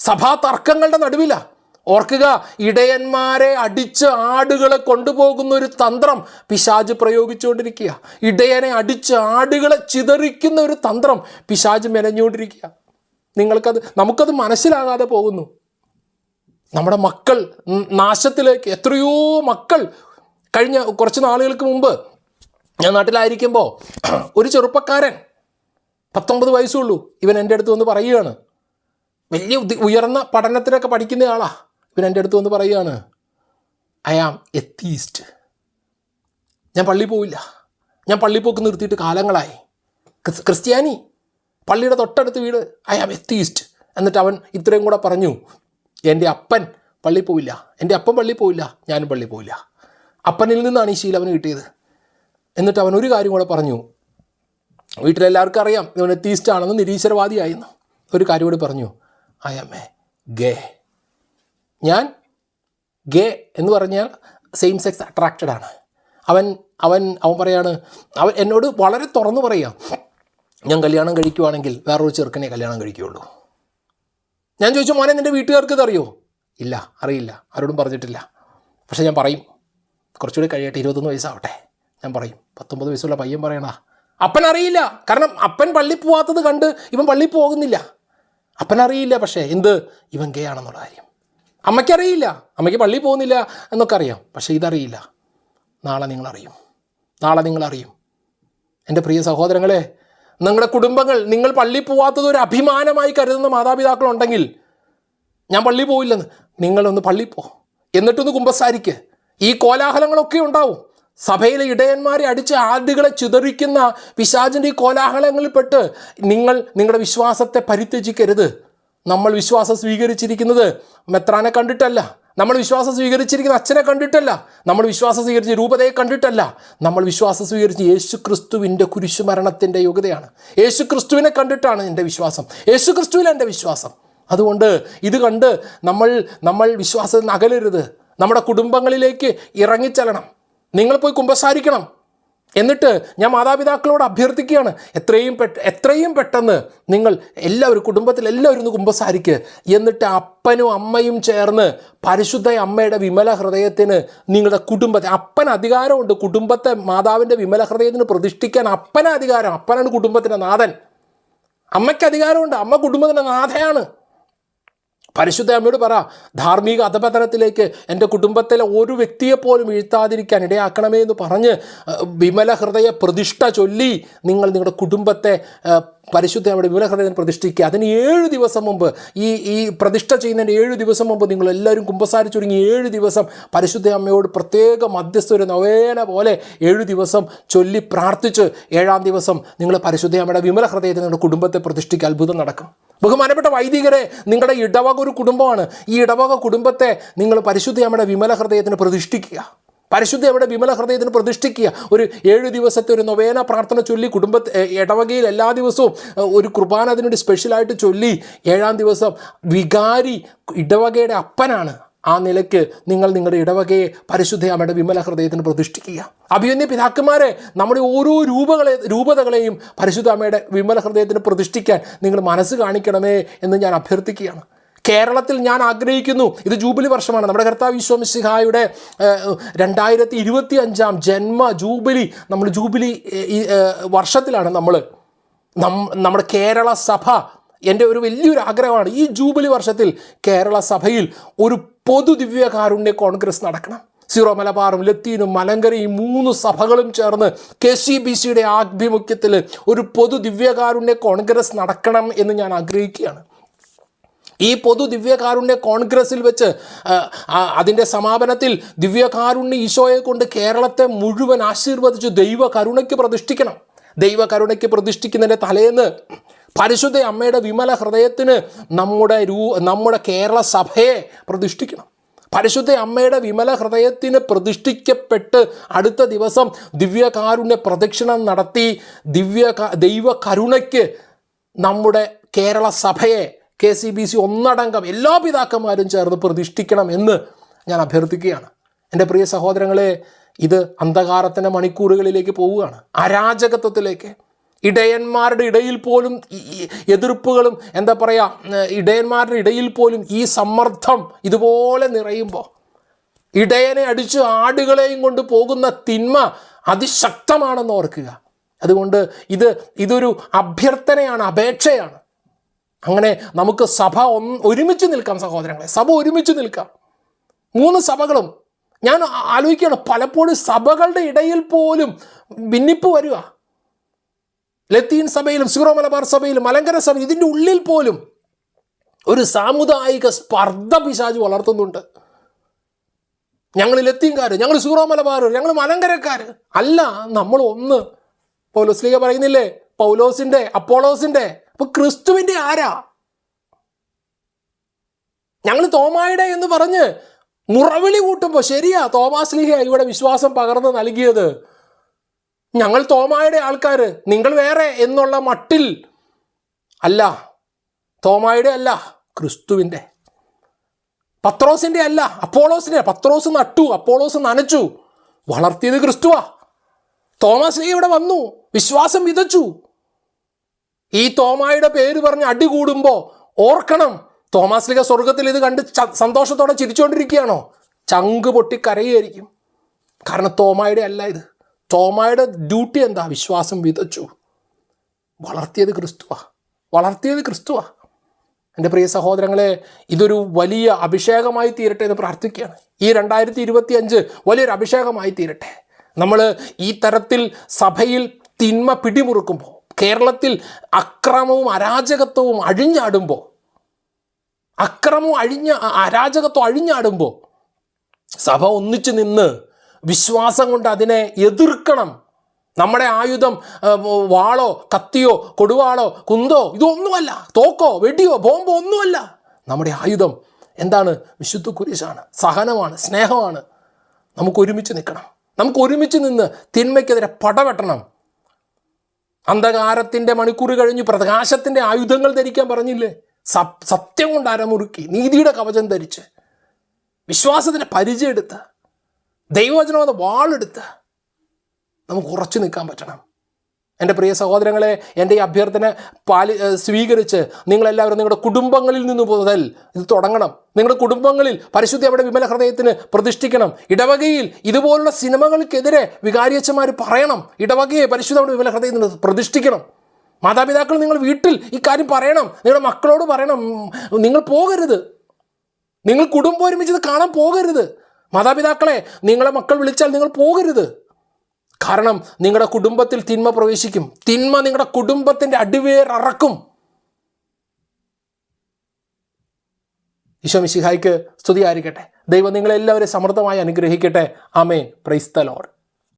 സഭാ തർക്കങ്ങളുടെ നടുവിലാണ്. ഓർക്കുക, ഇടയന്മാരെ അടിച്ച് ആടുകളെ കൊണ്ടുപോകുന്ന ഒരു തന്ത്രം പിശാച് പ്രയോഗിച്ചുകൊണ്ടിരിക്കുക. ഇടയനെ അടിച്ച് ആടുകളെ ചിതറിക്കുന്ന ഒരു തന്ത്രം പിശാച് മെനഞ്ഞുകൊണ്ടിരിക്കുക. നമുക്കത് മനസ്സിലാകാതെ പോകുന്നു. നമ്മുടെ മക്കൾ നാശത്തിലേക്ക്, എത്രയോ മക്കൾ. കഴിഞ്ഞ കുറച്ച് നാളുകൾക്ക് മുമ്പ് ഞാൻ നാട്ടിലായിരിക്കുമ്പോൾ ഒരു ചെറുപ്പക്കാരൻ 19 വയസ്സുള്ളൂ. ഇവൻ എൻ്റെ അടുത്ത് വന്ന് പറയുകയാണ്, വലിയ ഉയർന്ന പഠനത്തിനൊക്കെ പഠിക്കുന്ന ആളാ. ഇവൻ എൻ്റെ അടുത്ത് വന്ന് പറയുകയാണ്, ഐ ആം എത്തീസ്റ്റ്. ഞാൻ പള്ളിയിൽ പോവില്ല, ഞാൻ പള്ളിപ്പോക്ക് നിർത്തിയിട്ട് കാലങ്ങളായി. ക്രിസ്ത്യാനി, പള്ളിയുടെ തൊട്ടടുത്ത് വീട്, ഐ ആം എത്തീസ്റ്റ്. എന്നിട്ട് അവൻ ഇത്രയും കൂടെ പറഞ്ഞു, എൻ്റെ അപ്പൻ പള്ളിയിൽ പോവില്ല, എൻ്റെ അപ്പൻ പള്ളിയിൽ പോവില്ല, ഞാനും പള്ളിയിൽ പോവില്ല. അപ്പനിൽ നിന്നാണ് ഈ ശീലം അവന് കിട്ടിയത്. എന്നിട്ട് അവൻ ഒരു കാര്യം കൂടെ പറഞ്ഞു, വീട്ടിലെല്ലാവർക്കും അറിയാം ഇവൻ എത്തീസ്റ്റ് ആണെന്ന്, നിരീശ്വരവാദിയായിരുന്നു. ഒരു കാര്യം കൂടി പറഞ്ഞു, ഐ ആം എ ഗേ. ഞാൻ ഗേ എന്ന് പറഞ്ഞാൽ സെയിം സെക്സ് അട്രാക്റ്റഡ് ആണ്. അവൻ പറയാണ്, അവൻ എന്നോട് വളരെ തുറന്നു പറയാം, ഞാൻ കല്യാണം കഴിക്കുവാണെങ്കിൽ വേറൊരു ചെറുക്കനെ കല്യാണം കഴിക്കുകയുള്ളൂ. ഞാൻ ചോദിച്ചു, മോനെ നിൻ്റെ വീട്ടുകാർക്ക് ഇതറിയോ? ഇല്ല, അറിയില്ല, ആരോടും പറഞ്ഞിട്ടില്ല. പക്ഷെ ഞാൻ പറയും, കുറച്ചുകൂടി കഴിയട്ടെ, 21 വയസ്സാവട്ടെ, ഞാൻ പറയും. 19 വയസ്സുള്ള പയ്യൻ പറയണ, അപ്പൻ അറിയില്ല. കാരണം അപ്പൻ പള്ളിയിൽ പോവാത്തത് കണ്ട് ഇവൻ പള്ളിയിൽ പോകുന്നില്ല. അപ്പനറിയില്ല പക്ഷേ ഇവൻ ഗേ ആണെന്നുള്ള കാര്യം. അമ്മയ്ക്കറിയില്ല, അമ്മയ്ക്ക് പള്ളിയിൽ പോകുന്നില്ല എന്നൊക്കെ അറിയാം, പക്ഷേ ഇതറിയില്ല. നാളെ നിങ്ങളറിയും. എൻ്റെ പ്രിയ സഹോദരങ്ങളെ, നിങ്ങളുടെ കുടുംബങ്ങൾ, നിങ്ങൾ പള്ളിയിൽ പോവാത്തത് ഒരു അഭിമാനമായി കരുതുന്ന മാതാപിതാക്കളുണ്ടെങ്കിൽ, ഞാൻ പള്ളിയിൽ പോയില്ലെന്ന്, നിങ്ങളൊന്ന് പള്ളിയിൽ പോ, എന്നിട്ടൊന്ന് കുമ്പസാരിക്ക്. ഈ കോലാഹലങ്ങളൊക്കെ ഉണ്ടാവും. സഭയിലെ ഇടയന്മാരെ അടിച്ച് ആടുകളെ ചിതറിക്കുന്ന പിശാചിൻ്റെ ഈ കോലാഹലങ്ങളിൽപ്പെട്ട് നിങ്ങളുടെ വിശ്വാസത്തെ പരിത്യജിക്കരുത്. നമ്മൾ വിശ്വാസം സ്വീകരിച്ചിരിക്കുന്നത് മെത്രാനെ കണ്ടിട്ടല്ല, നമ്മൾ വിശ്വാസം സ്വീകരിച്ചിരിക്കുന്ന അച്ഛനെ കണ്ടിട്ടല്ല, നമ്മൾ വിശ്വാസം സ്വീകരിച്ച രൂപതയെ കണ്ടിട്ടല്ല, നമ്മൾ വിശ്വാസം സ്വീകരിച്ച യേശുക്രിസ്തുവിൻ്റെ കുരിശുമരണത്തിൻ്റെ യോഗ്യതയാണ്. യേശുക്രിസ്തുവിനെ കണ്ടിട്ടാണ് എൻ്റെ വിശ്വാസം, യേശുക്രിസ്തുവിലാണ് എൻ്റെ വിശ്വാസം. അതുകൊണ്ട് ഇത് കണ്ട് നമ്മൾ വിശ്വാസത്തിൽ നിന്ന് അകലരുത്. നമ്മുടെ കുടുംബങ്ങളിലേക്ക് ഇറങ്ങിച്ചെല്ലണം. നിങ്ങൾ പോയി കുമ്പസാരിക്കണം. എന്നിട്ട് ഞാൻ മാതാപിതാക്കളോട് അഭ്യർത്ഥിക്കുകയാണ്, എത്രയും പെട്ടെന്ന് നിങ്ങൾ കുടുംബത്തിൽ എല്ലാവരും ഒന്ന് കുമ്പസാരിക്കുക. എന്നിട്ട് അപ്പനും അമ്മയും ചേർന്ന് പരിശുദ്ധ അമ്മയുടെ വിമല ഹൃദയത്തിന് നിങ്ങളുടെ കുടുംബത്തെ, അപ്പന് അധികാരമുണ്ട് കുടുംബത്തെ മാതാവിൻ്റെ വിമല ഹൃദയത്തിന് പ്രതിഷ്ഠിക്കാൻ. അപ്പന് അധികാരം, അപ്പനാണ് കുടുംബത്തിൻ്റെ നാഥൻ. അമ്മയ്ക്ക് അധികാരമുണ്ട്, അമ്മ കുടുംബത്തിൻ്റെ നാഥയാണ്. പരിശുദ്ധ അമ്മയോട് പറ, ധാർമ്മിക അധപതനത്തിലേക്ക് എൻ്റെ കുടുംബത്തിലെ ഒരു വ്യക്തിയെപ്പോലും വീഴ്ത്താതിരിക്കാൻ ഇടയാക്കണമേ എന്ന് പറഞ്ഞ് വിമല ഹൃദയ പ്രതിഷ്ഠ ചൊല്ലി നിങ്ങൾ നിങ്ങളുടെ കുടുംബത്തെ പരിശുദ്ധ അമ്മയുടെ വിമല ഹൃദയത്തിന് പ്രതിഷ്ഠിക്കുക. അതിന് 7 ദിവസം മുമ്പ്, ഈ പ്രതിഷ്ഠ ചെയ്യുന്നതിന് 7 ദിവസം മുമ്പ് നിങ്ങളെല്ലാവരും കുമ്പസാരിച്ചൊരുങ്ങി 7 ദിവസം പരിശുദ്ധ അമ്മയോട് പ്രത്യേക മധ്യസ്ഥ ഒരു നൊവേന പോലെ 7 ദിവസം ചൊല്ലി പ്രാർത്ഥിച്ച് 7-ാം ദിവസം നിങ്ങൾ പരിശുദ്ധ അമ്മയുടെ വിമല ഹൃദയത്തിൽ നിങ്ങളുടെ കുടുംബത്തെ പ്രതിഷ്ഠിക്കുക. അത്ഭുതം നടക്കും. ബഹുമാനപ്പെട്ട വൈദികരെ, നിങ്ങളുടെ ഇടവക ഒരു കുടുംബമാണ്. ഈ ഇടവക കുടുംബത്തെ നിങ്ങൾ പരിശുദ്ധ അമ്മയുടെ വിമല ഹൃദയത്തിന് പ്രതിഷ്ഠിക്കുക. പരിശുദ്ധ അമ്മയുടെ വിമല ഹൃദയത്തിന് പ്രതിഷ്ഠിക്കുക. ഒരു 7 ദിവസത്തെ ഒരു നൊവേന പ്രാർത്ഥന ചൊല്ലി ഇടവകയിൽ എല്ലാ ദിവസവും ഒരു കുർബാന അതിനൊരു സ്പെഷ്യലായിട്ട് ചൊല്ലി 7-ാം ദിവസം വികാരി ഇടവകയുടെ അപ്പനാണ്. ആ നിലയ്ക്ക് നിങ്ങൾ നിങ്ങളുടെ ഇടവകയെ പരിശുദ്ധ അമ്മയുടെ വിമല ഹൃദയത്തിന് പ്രതിഷ്ഠിക്കുക. അഭിമന്യ പിതാക്കന്മാരെ, നമ്മുടെ ഓരോ രൂപതകളെയും പരിശുദ്ധ അമ്മയുടെ വിമല ഹൃദയത്തിന് പ്രതിഷ്ഠിക്കാൻ നിങ്ങൾ മനസ്സ് കാണിക്കണമേ എന്ന് ഞാൻ അഭ്യർത്ഥിക്കുകയാണ്. കേരളത്തിൽ ഞാൻ ആഗ്രഹിക്കുന്നു, ഇത് ജൂബിലി വർഷമാണ്, നമ്മുടെ കർത്താവ് ഈശോ മിശിഹായുടെ 2025-ാം ജന്മ ജൂബിലി, നമ്മൾ ജൂബിലി വർഷത്തിലാണ് നമ്മുടെ കേരള സഭ. എൻ്റെ ഒരു വലിയൊരു ആഗ്രഹമാണ് ഈ ജൂബിലി വർഷത്തിൽ കേരള സഭയിൽ ഒരു പൊതു ദിവ്യകാരുണ്യ കോൺഗ്രസ് നടക്കണം. സീറോ മലബാറും ലത്തീനും മലങ്കരയും 3 സഭകളും ചേർന്ന് KCBCയുടെ ആഭിമുഖ്യത്തിൽ ഒരു പൊതു ദിവ്യകാരുണ്യ കോൺഗ്രസ് നടക്കണം എന്ന് ഞാൻ ആഗ്രഹിക്കുകയാണ്. ഈ പൊതു ദിവ്യകാരുണ്യ കോൺഗ്രസ്സിൽ വെച്ച് അതിൻ്റെ സമാപനത്തിൽ ദിവ്യകാരുണ്യ ഈശോയെ കൊണ്ട് കേരളത്തെ മുഴുവൻ ആശീർവദിച്ച് ദൈവകരുണയ്ക്ക് പ്രതിഷ്ഠിക്കണം. ദൈവകരുണയ്ക്ക് പ്രതിഷ്ഠിക്കുന്നതിൻ്റെ തലേന്ന് പരിശുദ്ധ അമ്മയുടെ വിമല ഹൃദയത്തിന് നമ്മുടെ കേരള സഭയെ പ്രതിഷ്ഠിക്കണം. പരിശുദ്ധ അമ്മയുടെ വിമല ഹൃദയത്തിന് പ്രതിഷ്ഠിക്കപ്പെട്ട് അടുത്ത ദിവസം ദിവ്യകാരുണ്യ പ്രദക്ഷിണം നടത്തി ദൈവകരുണയ്ക്ക് നമ്മുടെ കേരള സഭയെ KCBC ഒന്നടങ്കം എല്ലാ പിതാക്കന്മാരും ചേർന്ന് പ്രതിഷ്ഠിക്കണം എന്ന് ഞാൻ അഭ്യർത്ഥിക്കുകയാണ്. എൻ്റെ പ്രിയ സഹോദരങ്ങളെ, ഇത് അന്ധകാരത്തിൻ്റെ മണിക്കൂറുകളിലേക്ക് പോവുകയാണ്, അരാജകത്വത്തിലേക്ക്. ഇടയന്മാരുടെ ഇടയിൽ പോലും എതിർപ്പുകളും ഇടയന്മാരുടെ ഇടയിൽ പോലും ഈ സമ്മർദ്ദം ഇതുപോലെ നിറയുമ്പോൾ, ഇടയനെ അടിച്ച് ആടുകളെയും കൊണ്ട് പോകുന്ന തിന്മ അതിശക്തമാണെന്ന് ഓർക്കുക. അതുകൊണ്ട് ഇതൊരു അഭ്യർത്ഥനയാണ്, അപേക്ഷയാണ്. അങ്ങനെ നമുക്ക് സഭ ഒരുമിച്ച് നിൽക്കാം സഹോദരങ്ങളെ, സഭ ഒരുമിച്ച് നിൽക്കാം. 3 സഭകളും ഞാൻ ആലോചിക്കുകയാണ്, പലപ്പോഴും സഭകളുടെ ഇടയിൽ പോലും ഭിന്നിപ്പ് വരിക. ലത്തീൻ സഭയിലും സീറോ മലബാർ സഭയിലും മലങ്കര സഭ, ഇതിൻ്റെ ഉള്ളിൽ പോലും ഒരു സാമുദായിക സ്പർദ്ധ പിശാച് വളർത്തുന്നുണ്ട്. ഞങ്ങൾ ലത്തീൻകാർ, ഞങ്ങൾ സീറോ മലബാർ, ഞങ്ങൾ മലങ്കരക്കാർ അല്ല, നമ്മൾ ഒന്ന്. പൗലോസ്ലീഹ പറയുന്നില്ലേ, പൗലോസിൻ്റെ അപ്പോളോസിൻ്റെ, അപ്പോൾ ക്രിസ്തുവിൻ്റെ ആരാ? ഞങ്ങൾ തോമായുടെ എന്ന് പറഞ്ഞ് മുറവിളി കൂട്ടുമ്പോൾ, ശരിയാ, തോമാസ്ലീഹ ഇവിടെ വിശ്വാസം പകർന്ന് നൽകിയത്. ഞങ്ങൾ തോമായുടെ ആൾക്കാർ, നിങ്ങൾ വേറെ എന്നുള്ള മട്ടിൽ അല്ല. തോമായുടെ അല്ല, ക്രിസ്തുവിൻ്റെ. പത്രോസിൻ്റെ അല്ല, അപ്പോളോസിൻ്റെ. പത്രോസ് നട്ടു, അപ്പോളോസ് നനച്ചു, വളർത്തിയത് ക്രിസ്തുവാ. തോമാസ്ലീഹ ഇവിടെ വന്നു, വിശ്വാസം വിതച്ചു. ഈ തോമായുടെ പേര് പറഞ്ഞ് അടി കൂടുമ്പോൾ ഓർക്കണം, തോമാസ്ലീഹ സ്വർഗത്തിൽ ഇത് കണ്ട് സന്തോഷത്തോടെ ചിരിച്ചുകൊണ്ടിരിക്കുകയാണോ? ചങ്ക് പൊട്ടി കരയുമായിരിക്കും. കാരണം തോമായുടെ അല്ല ഇത്. തോമായുടെ ഡ്യൂട്ടി എന്താ? വിശ്വാസം വിതച്ചു. വളർത്തിയത് ക്രിസ്തുവാ. എൻ്റെ പ്രിയ സഹോദരങ്ങളെ, ഇതൊരു വലിയ അഭിഷേകമായി തീരട്ടെ എന്ന് പ്രാർത്ഥിക്കുകയാണ്. ഈ 2025 വലിയൊരു അഭിഷേകമായി തീരട്ടെ. നമ്മൾ ഈ തരത്തിൽ സഭയിൽ തിന്മ പിടിമുറുക്കുമ്പോൾ, കേരളത്തിൽ അക്രമവും അരാജകത്വവും അഴിഞ്ഞാടുമ്പോൾ, അരാജകത്വം അഴിഞ്ഞാടുമ്പോൾ സഭ ഒന്നിച്ചു നിന്ന് വിശ്വാസം കൊണ്ട് അതിനെ എതിർക്കണം. നമ്മുടെ ആയുധം വാളോ കത്തിയോ കൊടുവാളോ കുന്തോ ഇതൊന്നുമല്ല, തോക്കോ വെടിയോ ബോംബോ ഒന്നുമല്ല. നമ്മുടെ ആയുധം എന്താണ്? വിശുദ്ധ കുരിശാണ്, സഹനമാണ്, സ്നേഹമാണ്. നമുക്ക് ഒരുമിച്ച് നിൽക്കണം. നമുക്ക് ഒരുമിച്ച് നിന്ന് തിന്മയ്ക്കെതിരെ പടവെട്ടണം. അന്ധകാരത്തിൻ്റെ മണിക്കൂർ കഴിഞ്ഞ് പ്രകാശത്തിൻ്റെ ആയുധങ്ങൾ ധരിക്കാൻ പറഞ്ഞില്ലേ? സത്യം കൊണ്ട് അരമുറുക്കി, നീതിയുടെ കവചം ധരിച്ച്, വിശ്വാസത്തിൻ്റെ പരിചയം എടുത്ത്, ദൈവവചനമെന്ന വാളെടുത്ത് നമുക്ക് ഉറച്ചു നിൽക്കാൻ പറ്റണം. എൻ്റെ പ്രിയ സഹോദരങ്ങളെ, എൻ്റെ ഈ അഭ്യർത്ഥന സ്വീകരിച്ച് നിങ്ങളെല്ലാവരും നിങ്ങളുടെ കുടുംബങ്ങളിൽ നിന്ന് മുതൽ ഇത് തുടങ്ങണം. നിങ്ങളുടെ കുടുംബങ്ങളിൽ പരിശുദ്ധ അവിടെ വിമല ഹൃദയത്തിന് പ്രതിഷ്ഠിക്കണം. ഇടവകയിൽ ഇതുപോലുള്ള സിനിമകൾക്കെതിരെ വികാരിയച്ഛന്മാർ പറയണം. ഇടവകയെ പരിശുദ്ധ അവിടെ വിമല ഹൃദയത്തിന് പ്രതിഷ്ഠിക്കണം. മാതാപിതാക്കൾ നിങ്ങൾ വീട്ടിൽ ഈ കാര്യം പറയണം. നിങ്ങളുടെ മക്കളോട് പറയണം, നിങ്ങൾ പോകരുത്, നിങ്ങൾ കുടുംബം ഒരുമിച്ചത് കാണാൻ പോകരുത്. മാതാപിതാക്കളെ, നിങ്ങളെ മക്കൾ വിളിച്ചാൽ നിങ്ങൾ പോകരുത്. കാരണം നിങ്ങളുടെ കുടുംബത്തിൽ തിന്മ പ്രവേശിക്കും. തിന്മ നിങ്ങളുടെ കുടുംബത്തിൻ്റെ അടിവേറക്കും. ഈശോ മിശിഹായ്ക്ക് സ്തുതിയായിരിക്കട്ടെ. ദൈവം നിങ്ങളെല്ലാവരെയും സമൃദ്ധമായി അനുഗ്രഹിക്കട്ടെ. ആമേൻ. Praise the Lord.